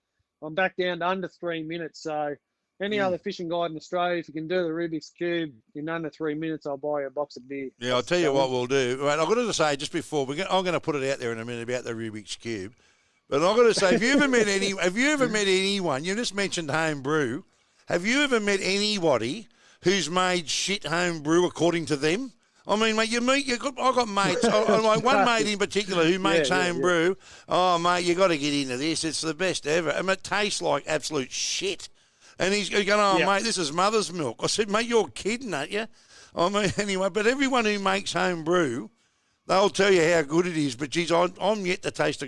I'm back down to under 3 minutes. So any other fishing guide in Australia, if you can do the Rubik's Cube in under 3 minutes, I'll buy you a box of beer. Yeah, I'll tell you what we'll do. Right, I've got to say, just before, I'm going to put it out there in a minute about the Rubik's Cube. But I've got to say, have you ever met anyone, you just mentioned home brew, have you ever met anybody who's made shit home brew according to them? I mean, mate, I've got mates, like one mate in particular who makes home brew. Oh, mate, you got to get into this. It's the best ever. And it tastes like absolute shit. And he's going, mate, this is mother's milk. I said, mate, you're kidding, aren't you? I mean, anyway, but everyone who makes home brew, they'll tell you how good it is. But, geez, I'm yet to taste a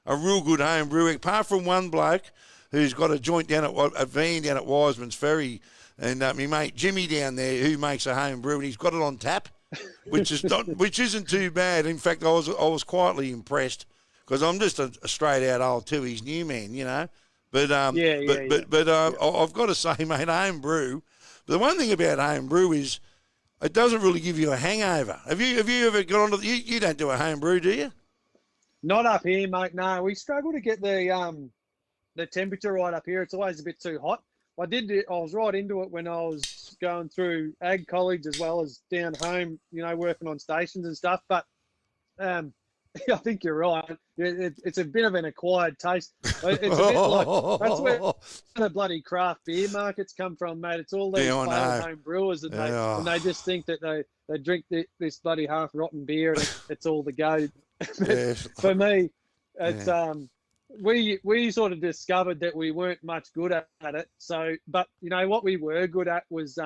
real good home brew, apart from one bloke who's got a joint down at a van down at Wiseman's Ferry, and my mate Jimmy down there who makes a home brew, and he's got it on tap, which isn't too bad. In fact, I was quietly impressed because I'm just a straight out old Tooheys new man, But I've got to say, mate, home brew. But the one thing about home brew is it doesn't really give you a hangover. Have you ever got onto you don't do a home brew, do you? Not up here, mate. No, we struggle to get the temperature right up here. It's always a bit too hot. I was right into it when I was going through ag college as well as down home, working on stations and stuff. But I think you're right. It's a bit of an acquired taste. It's a bit like that's where the bloody craft beer markets come from, mate. It's all these home brewers, and they just think that they drink this bloody half rotten beer and it's all the go. For me, it's we sort of discovered that we weren't much good at it. So, but what we were good at was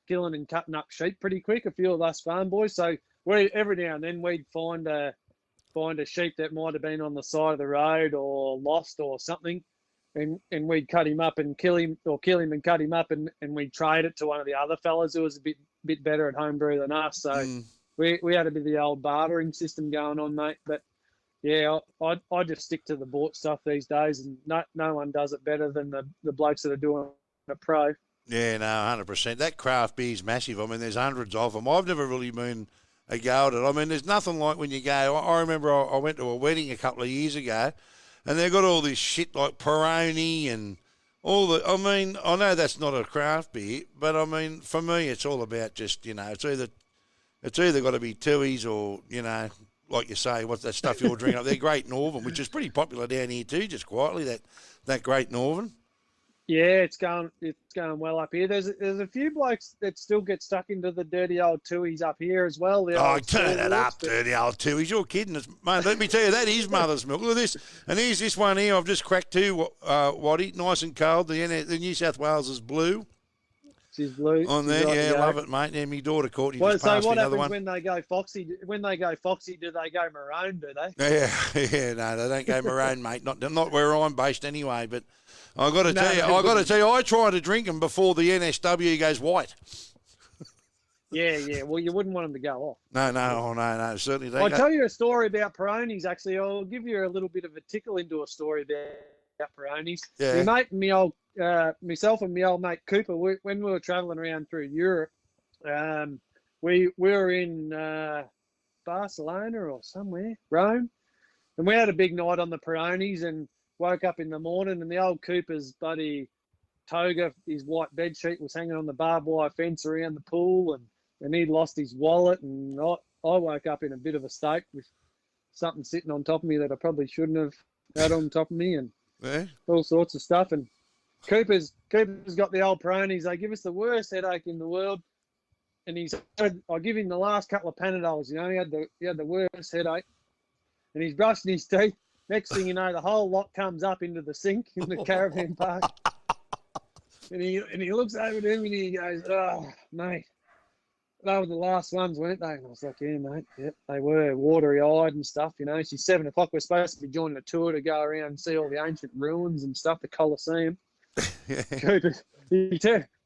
killing and cutting up sheep pretty quick. A few of us farm boys. So every now and then we'd find a sheep that might have been on the side of the road or lost or something, and we'd cut him up and kill him, or kill him and cut him up, and we'd trade it to one of the other fellas who was a bit better at homebrew than us. So we had a bit of the old bartering system going on, mate. But yeah, I just stick to the bought stuff these days, and no one does it better than the blokes that are doing it pro. Yeah, no, 100%. That craft beer's massive. I mean, there's hundreds of them. I've never really been a go at it. I mean, there's nothing like when you go. I remember I went to a wedding a couple of years ago, and they've got all this shit like Peroni and all the. I mean, I know that's not a craft beer, but I mean, for me, it's all about just it's either got to be Tooheys or like you say, what's that stuff you're drinking up there? Great Northern, which is pretty popular down here too, just quietly. That Great Northern. Yeah, it's going well up here. There's a few blokes that still get stuck into the dirty old Tooheys up here as well. Turn it up, dirty old Tooheys. You're kidding us, mate. Let me tell you, that is mother's milk. Look at this. And here's this one here. I've just cracked too, Watty. Nice and cold. The New South Wales is blue. She's blue. On there, love it, mate. And my daughter Courtney just passed me another one. When they go foxy? When they go foxy, do they go maroon? Do they? Yeah. No, they don't go maroon, mate. Not where I'm based anyway. But I got to tell you, I try to drink them before the NSW goes white. Yeah. Well, you wouldn't want them to go off. No. Certainly don't. I'll tell you a story about Peronis. Actually, I'll give you a little bit of a tickle into a story Peronis. Yeah. My mate, and myself and my old mate Cooper, when we were travelling around through Europe, we were in Barcelona or somewhere, Rome, and we had a big night on the Peronis and woke up in the morning and the old Cooper's buddy toga, his white bed sheet was hanging on the barbed wire fence around the pool, and he'd lost his wallet, and I woke up in a bit of a state with something sitting on top of me that I probably shouldn't have had on top of me, and all sorts of stuff. And Cooper's got the old Peronis. They give us the worst headache in the world. And I give him the last couple of Panadols. You know, he had the worst headache, and he's brushing his teeth. Next thing you know, the whole lot comes up into the sink in the caravan park. And he looks over to him and he goes, "Oh, mate, they were the last ones, weren't they?" And I was like, "Yeah, mate, yep, they were, watery-eyed and stuff, you know." It's 7 o'clock. We're supposed to be joining a tour to go around and see all the ancient ruins and stuff, the Colosseum. Cooper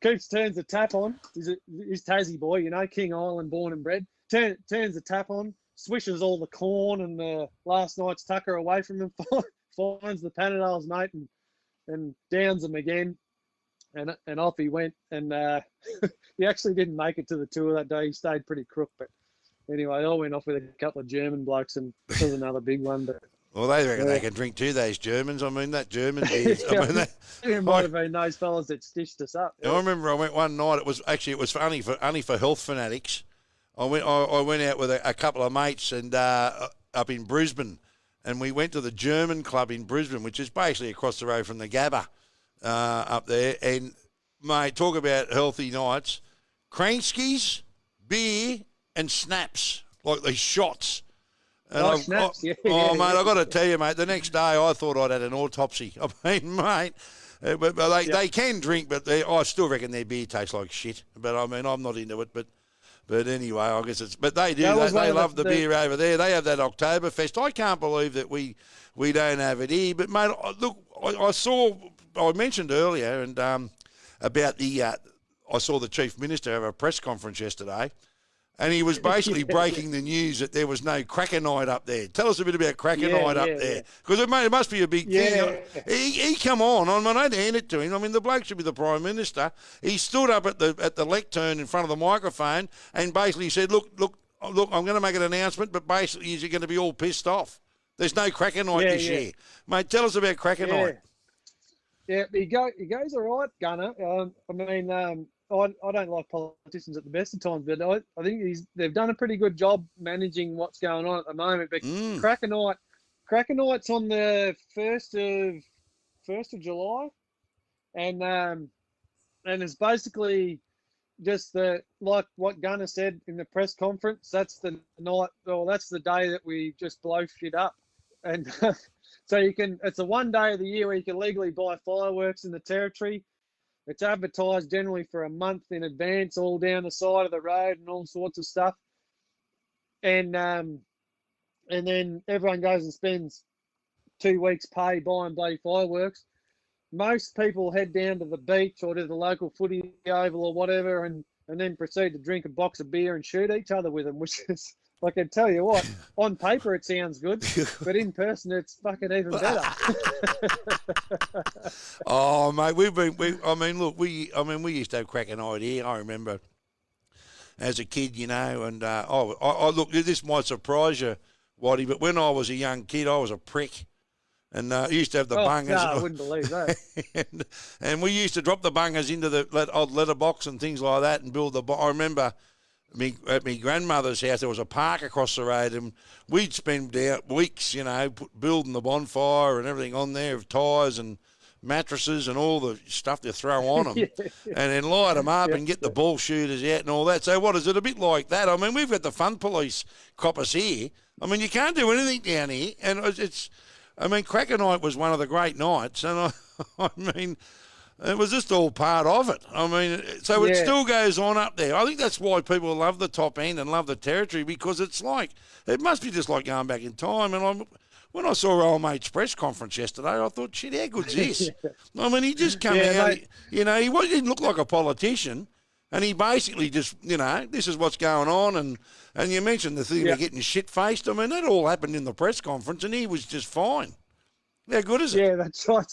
turns the tap on. He's Tassie boy, you know, King Island born and bred. Turns the tap on, swishes all the corn and the last night's tucker away from him, finds the Panadols, mate, and downs them again. And off he went. And he actually didn't make it to the tour that day. He stayed pretty crook. But anyway, I went off with a couple of German blokes, and this was another big one. But well, they reckon they can drink too, those Germans. I mean, that German beer. It might have been those fellas that stitched us up. I remember I went one night. It was only for health fanatics. I went out with a couple of mates and up in Brisbane, and we went to the German club in Brisbane, which is basically across the road from the Gabba up there. And mate, talk about healthy nights: Kranskis, beer, and snaps, like these shots. And snaps, yeah. Oh, mate, I got to tell you, mate, the next day I thought I'd had an autopsy. I mean, mate, but they can drink, but I still reckon their beer tastes like shit. But, I mean, I'm not into it. But anyway, I guess it's... But they do. They love the beer over there. They have that Oktoberfest. I can't believe that we don't have it here. But, mate, look, I mentioned earlier and about I saw the Chief Minister have a press conference yesterday. And he was basically breaking the news that there was no cracker night up there. Tell us a bit about cracker night up there. Because it must be a big thing. He come on. I mean, I'd hand it to him. I mean, the bloke should be the Prime Minister. He stood up at the lectern in front of the microphone and basically said, look, I'm going to make an announcement, but basically you're going to be all pissed off. There's no cracker night this year. Mate, tell us about cracker night. Yeah, he goes all right, Gunner. I mean... I don't like politicians at the best of times, but I think they've done a pretty good job managing what's going on at the moment. But Cracker Night's on the 1st of July, and it's basically just like what Gunner said in the press conference. That's the night, or that's the day that we just blow shit up, and so it's a one day of the year where you can legally buy fireworks in the territory. It's advertised generally for a month in advance, all down the side of the road and all sorts of stuff. And then everyone goes and spends 2 weeks' pay buying bloody fireworks. Most people head down to the beach or to the local footy oval or whatever, and then proceed to drink a box of beer and shoot each other with them, which is, I can tell you what, on paper it sounds good, but in person it's fucking even better. Oh, mate, we used to have cracker night here. I remember as a kid, you know, and look, this might surprise you, Watty, but when I was a young kid, I was a prick. And used to have the bungers. No, I wouldn't believe that. and we used to drop the bungers into the old letterbox and things like that and build I remember at my grandmother's house, there was a park across the road, and we'd spend weeks, you know, building the bonfire and everything on there of tyres and mattresses and all the stuff to throw on them, and then light them up and get the ball shooters out and all that. So what is it? A bit like that. I mean, we've got the fun police coppers here. I mean, you can't do anything down here, and it's... I mean, Cracker Night was one of the great nights, and I mean, it was just all part of it. I mean, so it still goes on up there. I think that's why people love the top end and love the territory, because it's like, it must be just like going back in time. And when I saw old mate's press conference yesterday, I thought, shit, how good's this? I mean, he just come out, you know, he didn't look like a politician. And he basically just, you know, this is what's going on. And you mentioned the thing about getting shit-faced. I mean, that all happened in the press conference, and he was just fine. How good is it? Yeah, that's right.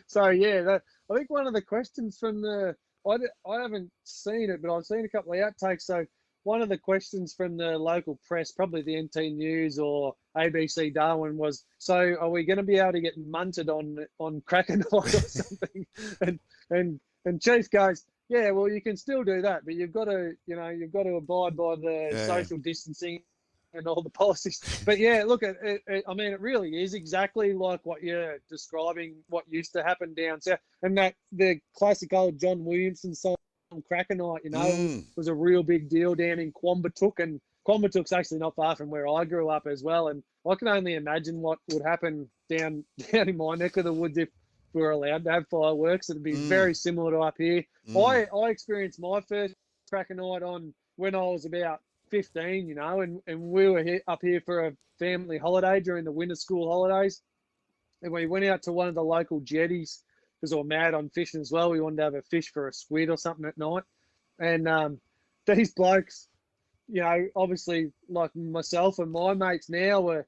So yeah, I think one of the questions from I haven't seen it, but I've seen a couple of outtakes. So one of the questions from the local press, probably the NT News or ABC Darwin, was, so are we going to be able to get munted on cracker night or something? And Chief goes, yeah, well, you can still do that, but you've got to abide by the social distancing and all the policies. But yeah, look, I mean, it really is exactly like what you're describing, what used to happen down south. And that the classic old John Williamson song, Cracker Night, was a real big deal down in Quambatook. And Quambatook's actually not far from where I grew up as well. And I can only imagine what would happen down in my neck of the woods if we were allowed to have fireworks. It'd be very similar to up here. I experienced my first Cracker Night when I was about 15, and we were up here for a family holiday during the winter school holidays, and we went out to one of the local jetties because we were mad on fishing as well. We wanted to have a fish for a squid or something at night, and these blokes, obviously like myself and my mates now were,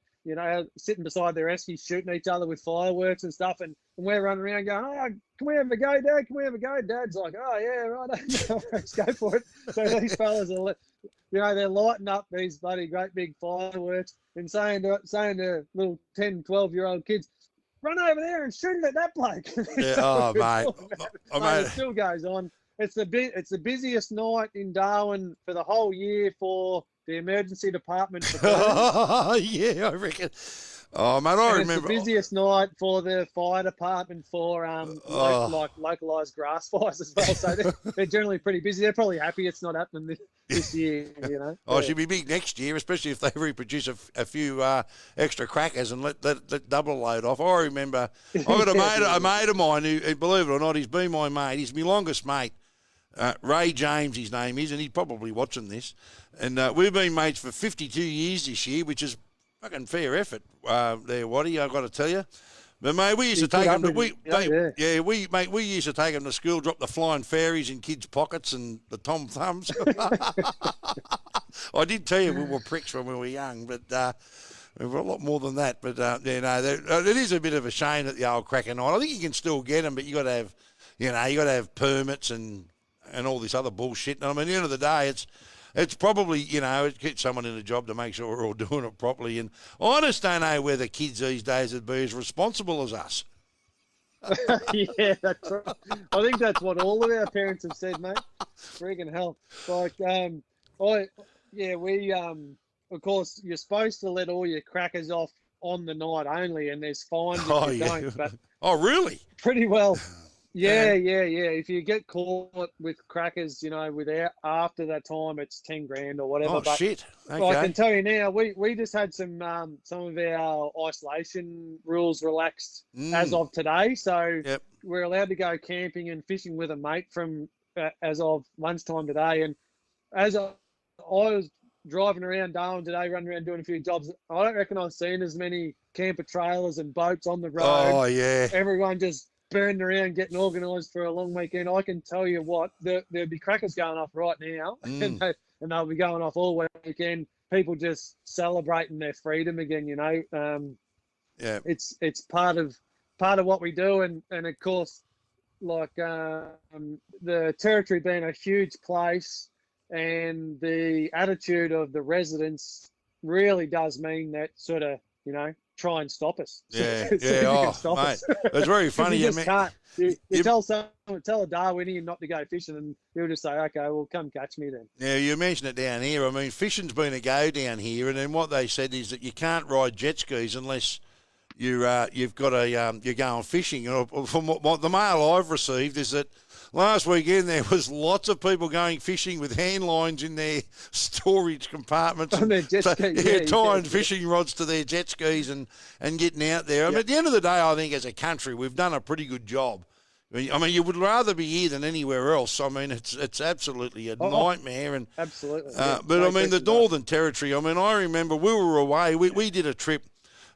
sitting beside their eskies shooting each other with fireworks and stuff, and we're running around going, oh, can we have a go, Dad? Can we have a go? Dad's like, oh yeah, right, let's go for it. So these fellas are, they're lighting up these bloody great big fireworks and saying to little 10, 12-year-old kids, run over there and shoot it at that bloke. Yeah, So mate. it still goes on. It's the busiest night in Darwin for the whole year for the emergency department. Yeah, I reckon. Oh, mate, I remember. It's the busiest night for the fire department for localised grass fires as well. So they're generally pretty busy. They're probably happy it's not happening this year, Oh, it should be big next year, especially if they reproduce a few extra crackers and let double load off. I remember I've got a mate of mine who, believe it or not, he's been my mate. He's my longest mate. Ray James, his name is, and he's probably watching this. And we've been mates for 52 years this year, which is fucking fair effort there, Watty, I've got to tell you. But, mate, we used to take them we used to take them to school, drop the flying fairies in kids' pockets and the Tom Thumbs. I did tell you we were pricks when we were young, but we were a lot more than that. But, it is a bit of a shame that the old Cracker Night. I think you can still get them, but you got to have, you got to have permits and all this other bullshit. And I mean, at the end of the day, it's probably, it gets someone in a job to make sure we're all doing it properly. And I just don't know whether kids these days would be as responsible as us. Yeah, that's right. I think that's what all of our parents have said, mate. Friggin' hell. Like, of course, you're supposed to let all your crackers off on the night only, and there's fines if you don't. But oh, really? Pretty well. Yeah. If you get caught with crackers, without after that time, it's 10 grand or whatever. Oh, but shit. Okay. I can tell you now, we just had some of our isolation rules relaxed as of today. So we're allowed to go camping and fishing with a mate from as of lunchtime today. And as I was driving around Darwin today, running around doing a few jobs, I don't reckon I've seen as many camper trailers and boats on the road. Oh, yeah. Everyone just burning around, getting organised for a long weekend. I can tell you what, there'll be crackers going off right now, and they'll be going off all weekend. People just celebrating their freedom again. It's part of what we do, and of course, like the territory being a huge place, and the attitude of the residents really does mean that sort of try and stop us. Yeah. Oh, mate, it's very funny. You just can't. You tell a Darwinian not to go fishing, and he'll just say, "Okay, well, come catch me then." Yeah, you mentioned it down here. I mean, fishing's been a go down here, and then what they said is that you can't ride jet skis unless you've got you're going fishing. From what the mail I've received is that last weekend there was lots of people going fishing with hand lines in their storage compartments. On their jet skis, tying fishing rods to their jet skis and getting out there. I mean, at the end of the day, I think as a country we've done a pretty good job. I mean, you would rather be here than anywhere else. I mean, it's absolutely a nightmare. And absolutely. But I mean, the Northern Territory. I mean, I remember we were away. We did a trip.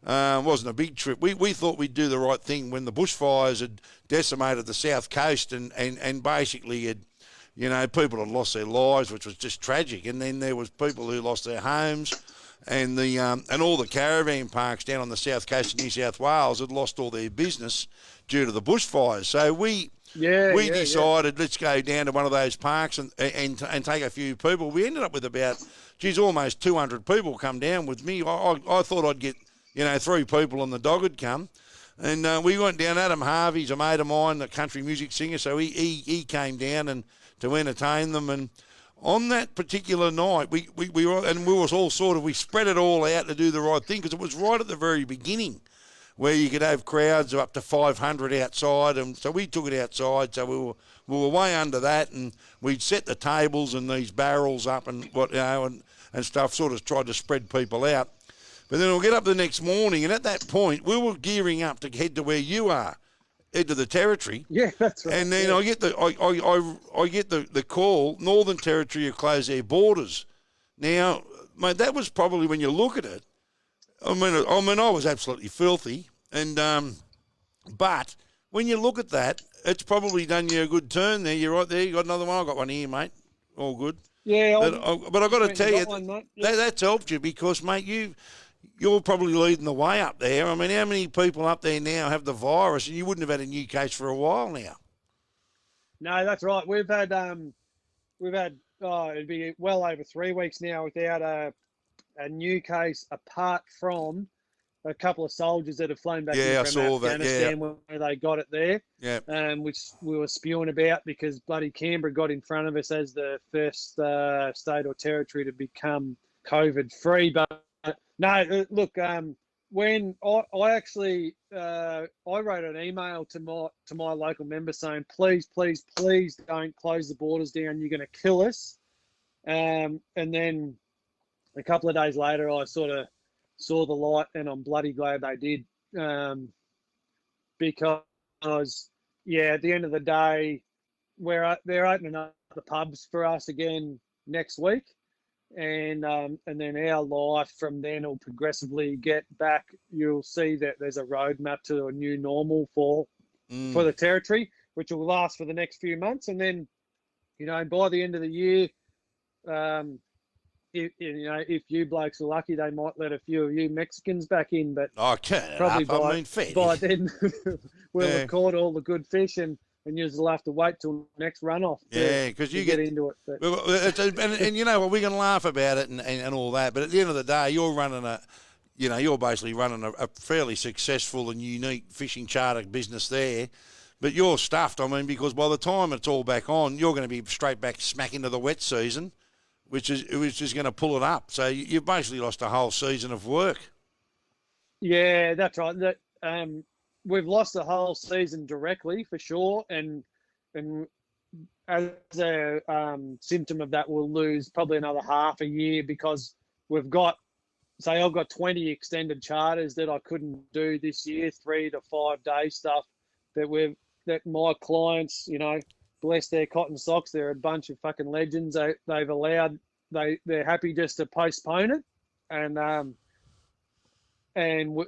It wasn't a big trip. We thought we'd do the right thing when the bushfires had decimated the south coast and basically people had lost their lives, which was just tragic. And then there was people who lost their homes. and and all the caravan parks down on the south coast of New South Wales had lost all their business due to the bushfires. So we decided let's go down to one of those parks and take a few people. We ended up with about, almost 200 people come down with me. I thought I'd get 3 people and the dog would come. And we went down. Adam Harvey's a mate of mine, a country music singer, so he came down and to entertain them. And on that particular night, we spread it all out to do the right thing, because it was right at the very beginning where you could have crowds of up to 500 outside, and so we took it outside. So we were way under that, and we'd set the tables and these barrels up and and stuff, sort of tried to spread people out. But then we'll get up the next morning, and at that point, we were gearing up to head to where you are, head to the Territory. Yeah, that's right. And then I get the call. Northern Territory have closed their borders. Now, mate, that was probably, when you look at it, I mean, I was absolutely filthy, and but when you look at that, it's probably done you a good turn there. You're right there. You got another one. I got one here, mate. All good. Yeah, but I got to tell you, that's helped you, because, mate, you're probably leading the way up there. I mean, how many people up there now have the virus, and you wouldn't have had a new case for a while now? No, that's right. We've had it'd be well over 3 weeks now without a new case, apart from a couple of soldiers that have flown back in from Afghanistan where they got it there, which we were spewing about because bloody Canberra got in front of us as the first state or territory to become COVID-free. But no, look, when I actually I wrote an email to my local member saying, please don't close the borders down. You're going to kill us. And then a couple of days later, I sort of saw the light, and I'm bloody glad they did, because at the end of the day, they're opening up the pubs for us again next week. And then our life from then will progressively get back. You'll see that there's a roadmap to a new normal for the Territory, which will last for the next few months. And then, by the end of the year, if you blokes are lucky, they might let a few of you Mexicans back in. But probably by then we'll have caught all the good fish, and you'll have to wait till next runoff. Because you get into it. And you know what, we can laugh about it and all that, but at the end of the day, you're basically running a fairly successful and unique fishing charter business there. But you're stuffed, because by the time it's all back on, you're going to be straight back smack into the wet season, which is going to pull it up. So you've basically lost a whole season of work. Yeah, that's right. We've lost the whole season directly, for sure, and as a symptom of that, we'll lose probably another half a year, because I've got 20 extended charters that I couldn't do this year, 3 to 5 day stuff that my clients, bless their cotton socks, they're a bunch of fucking legends. They're happy just to postpone it,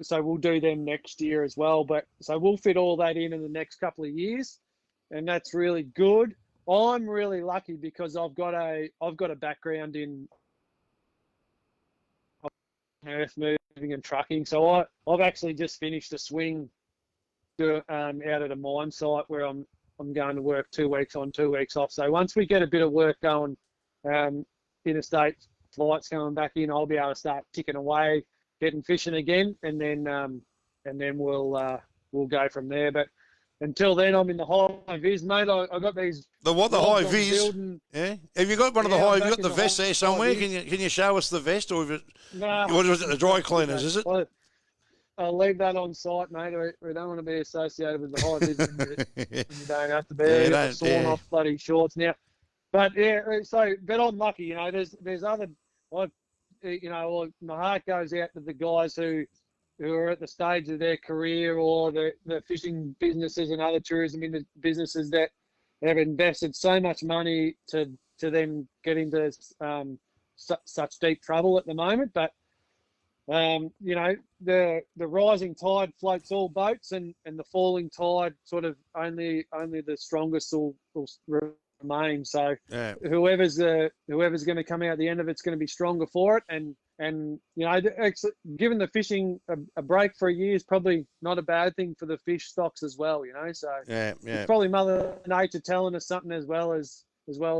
so we'll do them next year as well. But so we'll fit all that in the next couple of years, and that's really good. I'm really lucky because I've got a background in earth moving and trucking. So I've actually just finished a swing out at a mine site where I'm going to work 2 weeks on, 2 weeks off. So once we get a bit of work going, interstate flights coming back in, I'll be able to start ticking away, getting fishing again, and then we'll go from there. But until then, I'm in the high vis, mate. I got these. The high vis? Yeah. Have you got one of the high? Have you got the vest there somewhere? Can you show us the vest, or what was it? The dry cleaners, is it? I'll leave that on site, mate. We don't want to be associated with the high vis. You don't have to be sawn off bloody shorts now. But but I'm lucky. There's other. My heart goes out to the guys who are at the stage of their career, or the fishing businesses and other tourism businesses that have invested so much money to them get into such deep trouble at the moment. But the rising tide floats all boats, and the falling tide sort of only the strongest will remain. So whoever's going to come out at the end of it's going to be stronger for it, and And actually, giving the fishing a break for a year is probably not a bad thing for the fish stocks as well. So it's probably Mother Nature telling us something as well as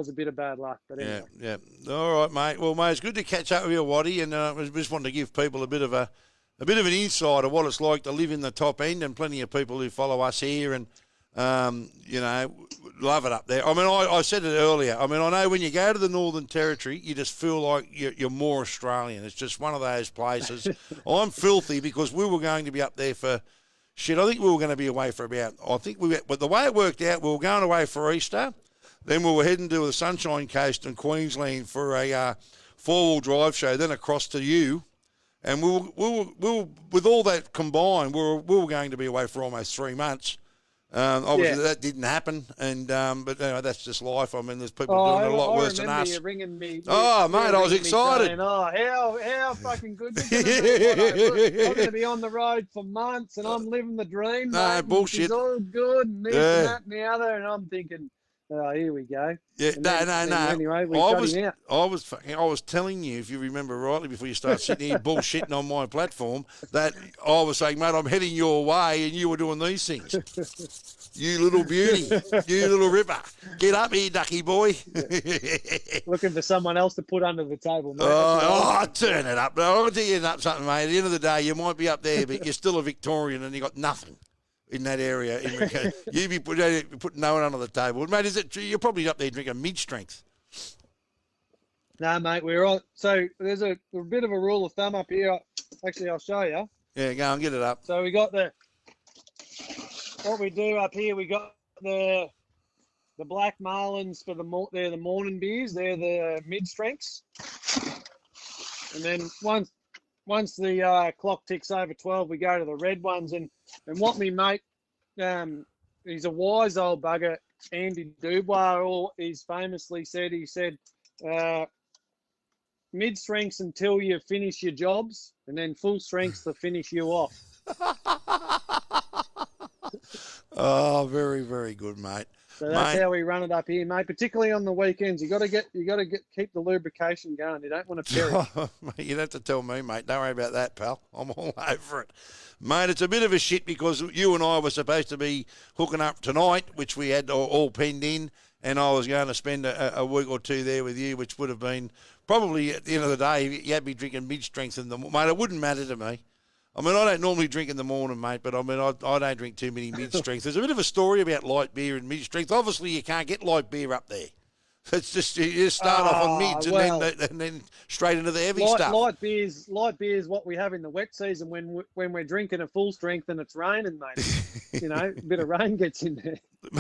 a bit of bad luck. But anyway. Yeah. All right, mate. Well, mate, it's good to catch up with you, Watty, and I just wanted to give people a bit of an insight of what it's like to live in the top end, and plenty of people who follow us here and love it up there. I mean, I said it earlier. I mean, I know when you go to the Northern Territory, you just feel like you're more Australian. It's just one of those places. I'm filthy because we were going to be up there for shit. I think we were going to be away for but the way it worked out, we were going away for Easter. Then we were heading to the Sunshine Coast in Queensland for a four-wheel drive show, then across to you. And we were with all that combined, we were going to be away for almost 3 months. Obviously, that didn't happen, but that's just life. I mean, there's people doing it a lot worse than us. You ringing me. Mate, I was excited. Saying, how fucking good you're going to be. I'm going to be on the road for months, and I'm living the dream. No, mate, bullshit. It's all good, and this and that and the other, and I'm thinking, oh, here we go. Yeah, and no. Anyway, we got him out. I was telling you, if you remember rightly, before you start sitting here bullshitting on my platform, that I was saying, mate, I'm heading your way, and you were doing these things. You little beauty, you little ripper. Get up here, ducky boy. Looking for someone else to put under the table, mate. Turn it up. I'll tell you something, mate. At the end of the day, you might be up there, but you're still a Victorian and you got nothing in that area. You'd be putting no one under the table. Mate, you're probably up there drinking mid-strength. No, mate, we're on. So there's a bit of a rule of thumb up here. Actually, I'll show you. Yeah, go and get it up. So we got what we do up here, we got the black marlins for they're the morning beers, they're the mid strengths. And then once the clock ticks over 12, we go to the red ones. And what me mate, he's a wise old bugger, Andy Dubois, he's famously said, mid strengths until you finish your jobs, and then full strengths to finish you off. Oh, very, very good, mate. So that's how we run it up here, mate. Particularly on the weekends, you got to keep the lubrication going. You don't want to perish. You don't have to tell me, mate. Don't worry about that, pal. I'm all over it, mate. It's a bit of a shit because you and I were supposed to be hooking up tonight, which we had all penned in, and I was going to spend a week or two there with you, which would have been probably at the end of the day. You'd be drinking mid-strength in the morning, mate. It wouldn't matter to me. I mean, I don't normally drink in the morning, mate, but I mean, I don't drink too many mid-strengths. There's a bit of a story about light beer and mid-strength. Obviously, you can't get light beer up there. It's just you just start off on mids and then straight into the heavy stuff. Light beer is what we have in the wet season when we're drinking a full strength and it's raining, mate. A bit of rain gets in there.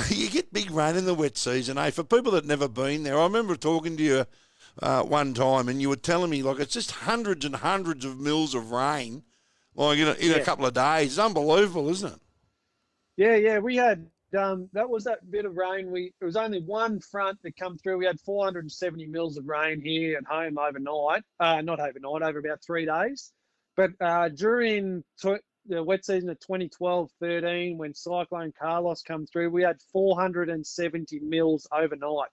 You get big rain in the wet season, eh? For people that never been there, I remember talking to you one time, and you were telling me like it's just hundreds and hundreds of mils of rain. Like in a couple of days. It's unbelievable, isn't it? Yeah. We had that was that bit of rain. It was only one front that come through. We had 470 mils of rain here at home overnight. Not overnight, over about 3 days. But during the wet season of 2012-13, when Cyclone Carlos come through, we had 470 mils overnight.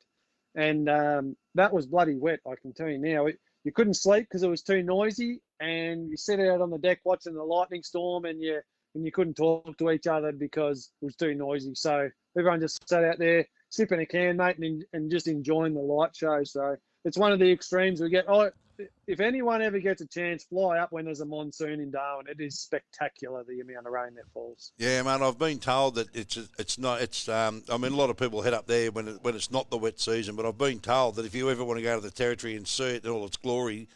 And that was bloody wet, I can tell you now. You couldn't sleep because it was too noisy, and you sit out on the deck watching the lightning storm, and you couldn't talk to each other because it was too noisy. So everyone just sat out there sipping a can, mate, and just enjoying the light show. So it's one of the extremes we get. If anyone ever gets a chance, fly up when there's a monsoon in Darwin. It is spectacular, the amount of rain that falls. Yeah, mate, I've been told that it's not. I mean, a lot of people head up there when it's not the wet season, but I've been told that if you ever want to go to the Territory and see it in all its glory,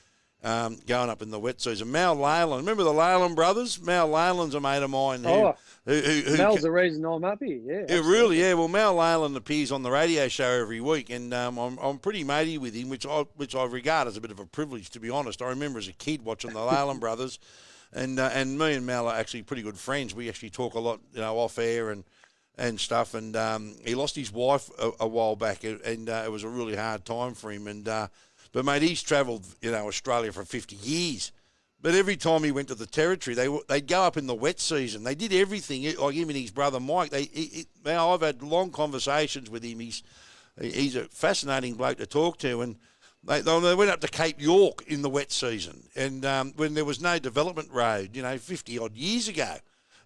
going up in the wet season. Mal Leyland, remember the Leyland brothers? Mal Leyland's a mate of mine. Mal's the reason I'm up here. Yeah, really. Yeah. Well, Mal Leyland appears on the radio show every week, and I'm pretty matey with him, which I regard as a bit of a privilege, to be honest. I remember as a kid watching the Leyland brothers, and me and Mal are actually pretty good friends. We actually talk a lot, off air and stuff. And he lost his wife a while back, and it was a really hard time for him. And but mate, he's travelled, Australia for 50 years. But every time he went to the Territory, they'd go up in the wet season. They did everything, like him and his brother Mike. Now I've had long conversations with him. He's a fascinating bloke to talk to, and They went up to Cape York in the wet season, and when there was no development road, 50-odd years ago.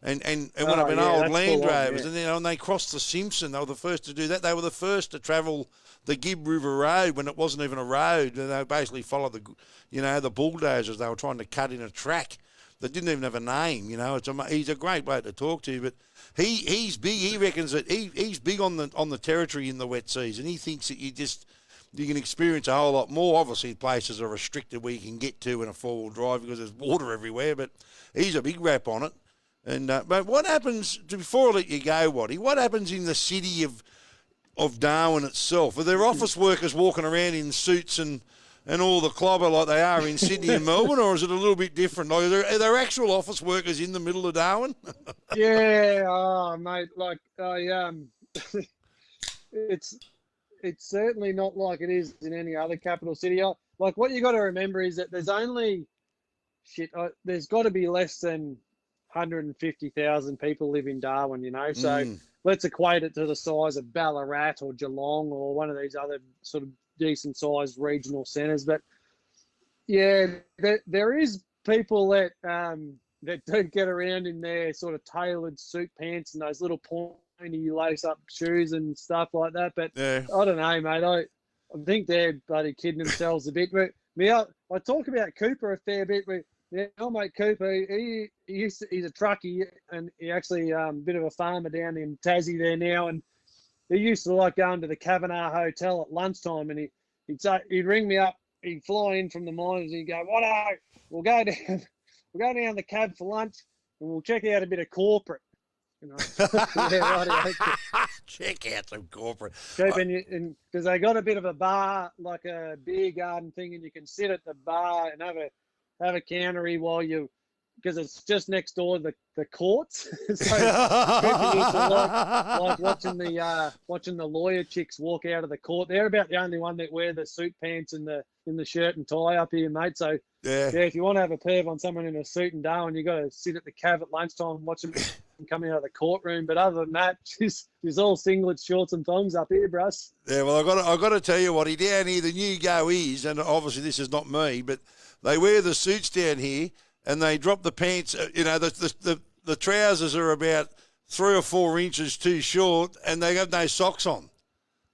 And went up in old Land Rovers, and they crossed the Simpson. They were the first to do that. They were the first to travel the Gibb River Road when it wasn't even a road. And they basically followed the bulldozers. They were trying to cut in a track that didn't even have a name. He's a great bloke to talk to, but he's big. He reckons that he's big on the territory in the wet season. He thinks that you can experience a whole lot more. Obviously, places are restricted where you can get to in a four-wheel drive because there's water everywhere. But he's a big rap on it. And but what happens, before I let you go, Watty, what happens in the city of Darwin itself? Are there office workers walking around in suits and all the clobber like they are in Sydney and Melbourne, or is it a little bit different? Like, are there actual office workers in the middle of Darwin? Yeah, mate, it's certainly not like it is in any other capital city. Like, what you got to remember is that there's got to be less than 150,000 people live in Darwin, so let's equate it to the size of Ballarat or Geelong or one of these other sort of decent sized regional centres. But yeah, there is people that do get around in their sort of tailored suit pants and those little pointy lace up shoes and stuff like that. But yeah. I don't know, mate. I think they're bloody kidding themselves a bit. But I talk about Cooper a fair bit. Yeah, old mate Cooper, he's a truckie, and he actually a bit of a farmer down in Tassie there now, and he used to like going to the Kavanagh Hotel at lunchtime, and he'd ring me up, he'd fly in from the mines, and he'd go, "Watto, we'll go down the cab for lunch, and we'll check out a bit of corporate." Yeah, right. Check out some corporate. Because they got a bit of a bar, like a beer garden thing, and you can sit at the bar and have a countery because it's just next door to the courts. So people used to like watching the lawyer chicks walk out of the court. They're about the only one that wear the suit pants and the shirt and tie up here, mate. So yeah, if you want to have a perv on someone in a suit and Darwin, you got to sit at the cab at lunchtime and watch them coming out of the courtroom. But other than that, she's all singlets, shorts and thongs up here, bruss. Yeah, well, I got to tell you what, down here, the new go is, and obviously this is not me, but they wear the suits down here and they drop the pants. The trousers are about 3 or 4 inches too short, and they have no socks on.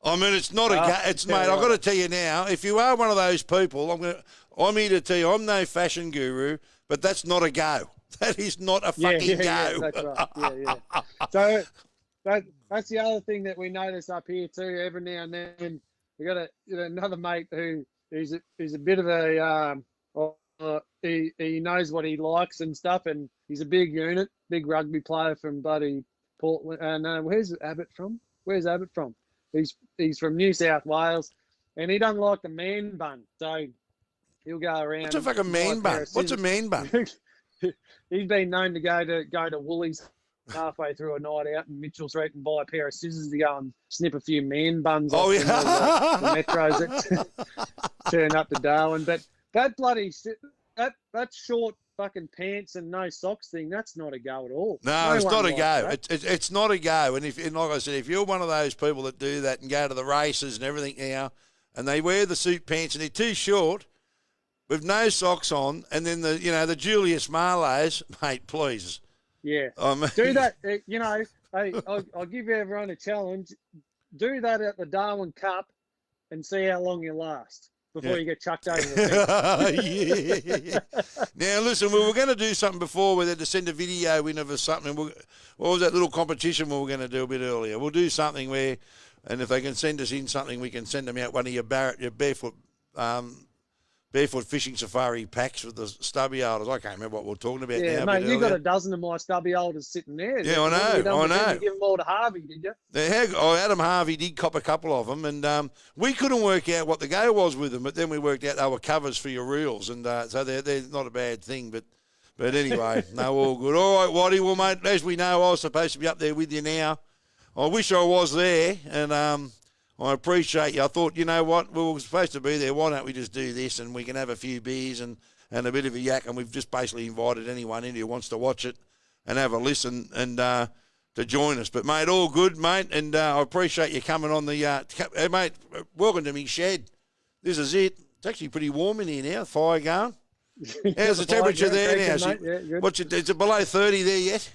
I mean, it's not mate. I've got to tell you now, if you are one of those people, I'm here to tell you, I'm no fashion guru, but that's not a go. That is not a fucking go. Yeah, that's right. Yeah. So that's the other thing that we notice up here too. Every now and then, we got another mate who's a bit of a he knows what he likes and stuff, and he's a big unit, big rugby player from bloody Portland. And where's Abbott from? He's from New South Wales, and he doesn't like the man bun, so he'll go around. What's a fucking man bun? What's a man bun? He's been known to go to Woolies halfway through a night out in Mitchell Street and buy a pair of scissors to go and snip a few man buns off the metros that turn up to Darwin. But that that short fucking pants and no socks thing, that's not a go at all. No, it's not a go. It's not a go. And like I said, if you're one of those people that do that and go to the races and everything now, and they wear the suit pants and they're too short with no socks on, and then the Julius Marlows, mate, please. Yeah. Do that. Hey, I'll give everyone a challenge. Do that at the Darwin Cup and see how long you last before you get chucked over the fence. Yeah. Now, listen, we were going to do something before. We had to send a video in of something. What was that little competition we were going to do a bit earlier? We'll do something where, and if they can send us in something, we can send them out one of your Barefoot Fishing Safari packs with the stubby holders. I can't remember what we're talking about now. Yeah, mate, you got a dozen of my stubby holders sitting there. Yeah, I know. You give them all to Harvey, did you? Adam Harvey did cop a couple of them, and we couldn't work out what the go was with them, but then we worked out they were covers for your reels, and so they're not a bad thing, but anyway, no, all good. All right, Watty, well, mate, as we know, I was supposed to be up there with you now. I wish I was there, and I appreciate you. I thought, you know what, we were supposed to be there. Why don't we just do this and we can have a few beers and a bit of a yak, and we've just basically invited anyone in who wants to watch it and have a listen and to join us. But, mate, all good, mate, and I appreciate you coming on the hey, mate, welcome to me shed. This is it. It's actually pretty warm in here now. Fire going. How's the temperature there now? Mate. Yeah, good. What's it? Is it below 30 there yet?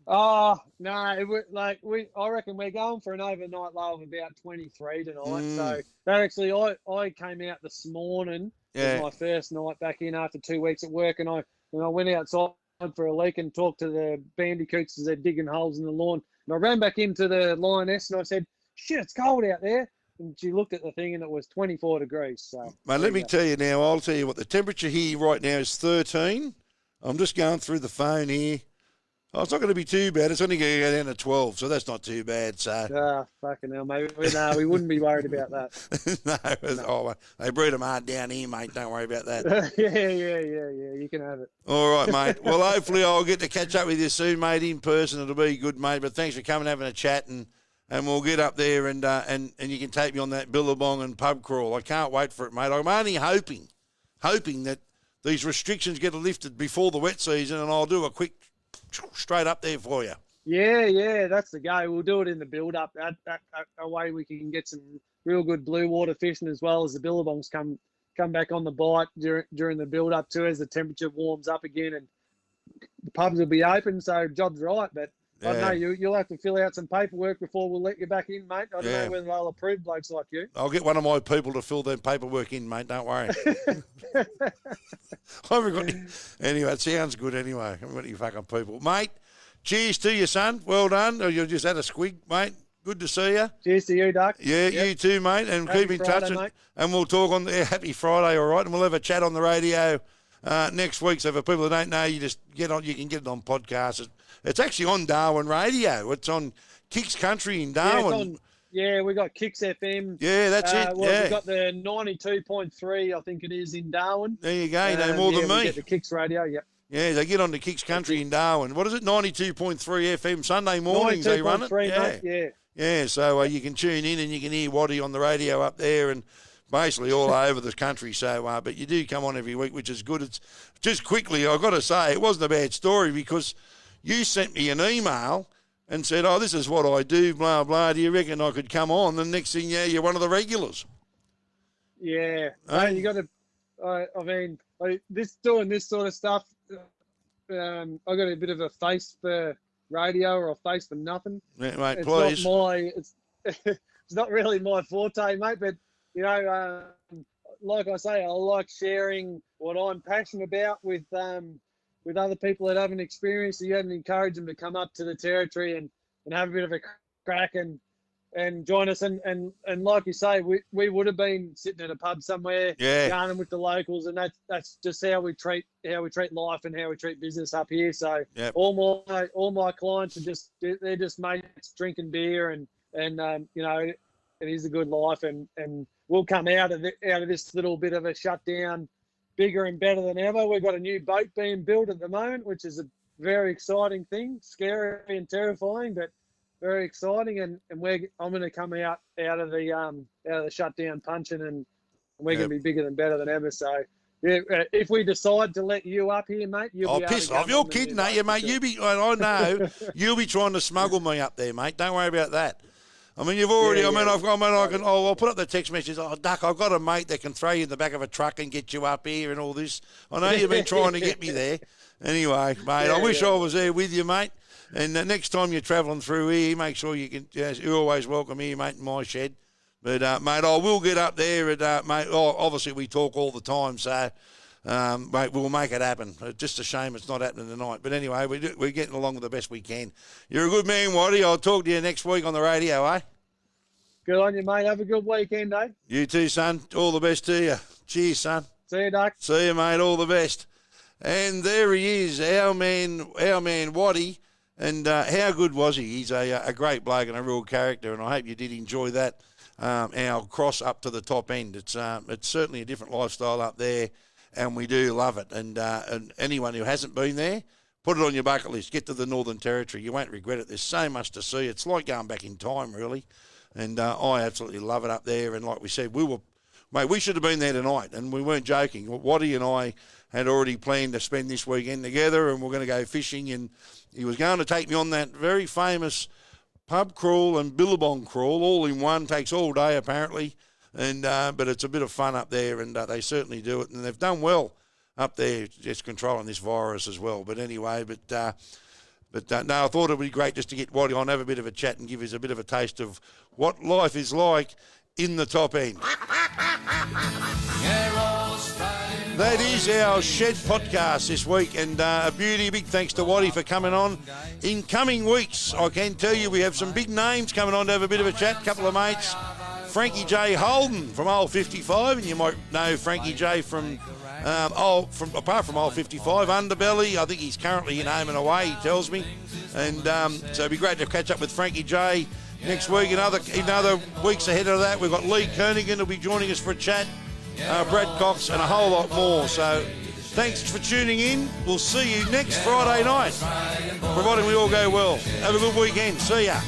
Oh no, it would I reckon we're going for an overnight low of about 23 tonight. So that actually, I came out this morning. Yeah. It was my first night back in after 2 weeks at work, and I went outside for a leak and talked to the bandicoots as they're digging holes in the lawn. And I ran back into the lioness and I said, "Shit, it's cold out there." And she looked at the thing and it was 24 degrees. So, mate, let me tell you now. I'll tell you what the temperature here right now is 13. I'm just going through the phone here. Oh, it's not going to be too bad. It's only going to go down to 12, so that's not too bad. So, fucking hell, mate. No, we wouldn't be worried about that. no. Oh, they breed them hard down here, mate. Don't worry about that. Yeah. You can have it. All right, mate. Well, hopefully I'll get to catch up with you soon, mate, in person. It'll be good, mate. But thanks for coming, having a chat, and we'll get up there and you can take me on that billabong and pub crawl. I can't wait for it, mate. I'm only hoping that these restrictions get lifted before the wet season, and I'll do a quick straight up there for you. Yeah, that's the go. We'll do it in the build-up. That way we can get some real good blue water fishing as well as the billabongs come back on the bite during the build-up too, as the temperature warms up again and the pubs will be open, so job's right. But I don't know, you'll have to fill out some paperwork before we'll let you back in, mate. I don't know whether they'll approve blokes like you. I'll get one of my people to fill them paperwork in, mate. Don't worry. Anyway, it sounds good anyway. I haven't got any fucking people. Mate, cheers to you, son. Well done. You just had a squig, mate. Good to see you. Cheers to you, Duck. Yeah, yep. You too, mate. And happy keep in Friday, touch. And we'll talk on the Happy Friday, all right? And we'll have a chat on the radio next week. So for people that don't know, you just get on. You can get it on podcasts. It's actually on Darwin Radio. It's on Kicks Country in Darwin. We got Kicks FM. Yeah, that's it. We've got the 92.3, I think it is, in Darwin. There you go. You know more than me. We get the Kicks Radio, yep. Yeah, they get on the Kicks Country in Darwin. What is it? 92.3 FM Sunday mornings they run it. Mate, yeah. So you can tune in and you can hear Watty on the radio up there and basically all over the country. So, but you do come on every week, which is good. It's just quickly, I've got to say, it wasn't a bad story because you sent me an email and said, "Oh, this is what I do, blah, blah. Do you reckon I could come on?" The next thing, you're one of the regulars. Yeah. Hey, you got to, doing this sort of stuff, I got a bit of a face for radio or a face for nothing. Yeah, mate, it's please. It's not really my forte, mate, but, like I say, I like sharing what I'm passionate about with other people that haven't experienced it yet and encourage them to come up to the territory and have a bit of a crack and join us. And like you say, we would have been sitting at a pub somewhere, yarning with the locals, and that's just how we treat life and how we treat business up here. So all my clients are they're just mates drinking beer and it is a good life and we'll come out of this little bit of a shutdown bigger and better than ever. We've got a new boat being built at the moment, which is a very exciting thing, scary and terrifying, but very exciting. And I'm going to come out of the shutdown punching, and we're going to be bigger than better than ever. So if we decide to let you up here, mate, you'll be piss off. You're kidding, ain't you, mate? I know you'll be trying to smuggle me up there, mate. Don't worry about that. I mean, you've already. I'll put up the text message. Oh, Duck, I've got a mate that can throw you in the back of a truck and get you up here and all this. I know you've been trying to get me there. Anyway, mate, I wish I was there with you, mate. And the next time you're travelling through here, make sure you can. You're always welcome here, mate, in my shed. But mate, I will get up there. And mate, obviously we talk all the time, so. Mate, we'll make it happen. It's just a shame it's not happening tonight. But anyway, we're getting along the best we can. You're a good man, Watty. I'll talk to you next week on the radio, eh? Good on you, mate. Have a good weekend, eh? You too, son. All the best to you. Cheers, son. See you, Duck. See you, mate. All the best. And there he is, our man Watty. And how good was he? He's a great bloke and a real character, and I hope you did enjoy that, our cross up to the top end. It's certainly a different lifestyle up there. And we do love it. And anyone who hasn't been there, put it on your bucket list. Get to the Northern Territory. You won't regret it. There's so much to see. It's like going back in time, really. And I absolutely love it up there. And like we said, we should have been there tonight. And we weren't joking. Watty and I had already planned to spend this weekend together, and we're going to go fishing. And he was going to take me on that very famous pub crawl and billabong crawl, all in one. Takes all day, apparently. And but it's a bit of fun up there, and they certainly do it, and they've done well up there, just controlling this virus as well. But anyway, no, I thought it would be great just to get Watty on, have a bit of a chat, and give us a bit of a taste of what life is like in the top end. That is our Shed podcast this week, and a beauty. Big thanks to Watty for coming on. In coming weeks, I can tell you we have some big names coming on to have a bit of a chat. Couple of mates, Frankie J. Holden from Old 55, and you might know Frankie J. from apart from Old 55, Underbelly. I think he's currently in Home and Away, he tells me, and so it'd be great to catch up with Frankie J. next week. In other weeks ahead of that, we've got Lee Kernigan who'll be joining us for a chat. Brad Cox, and a whole lot more. So thanks for tuning in. We'll see you next Friday night, providing we all go well. Have a good weekend. See ya.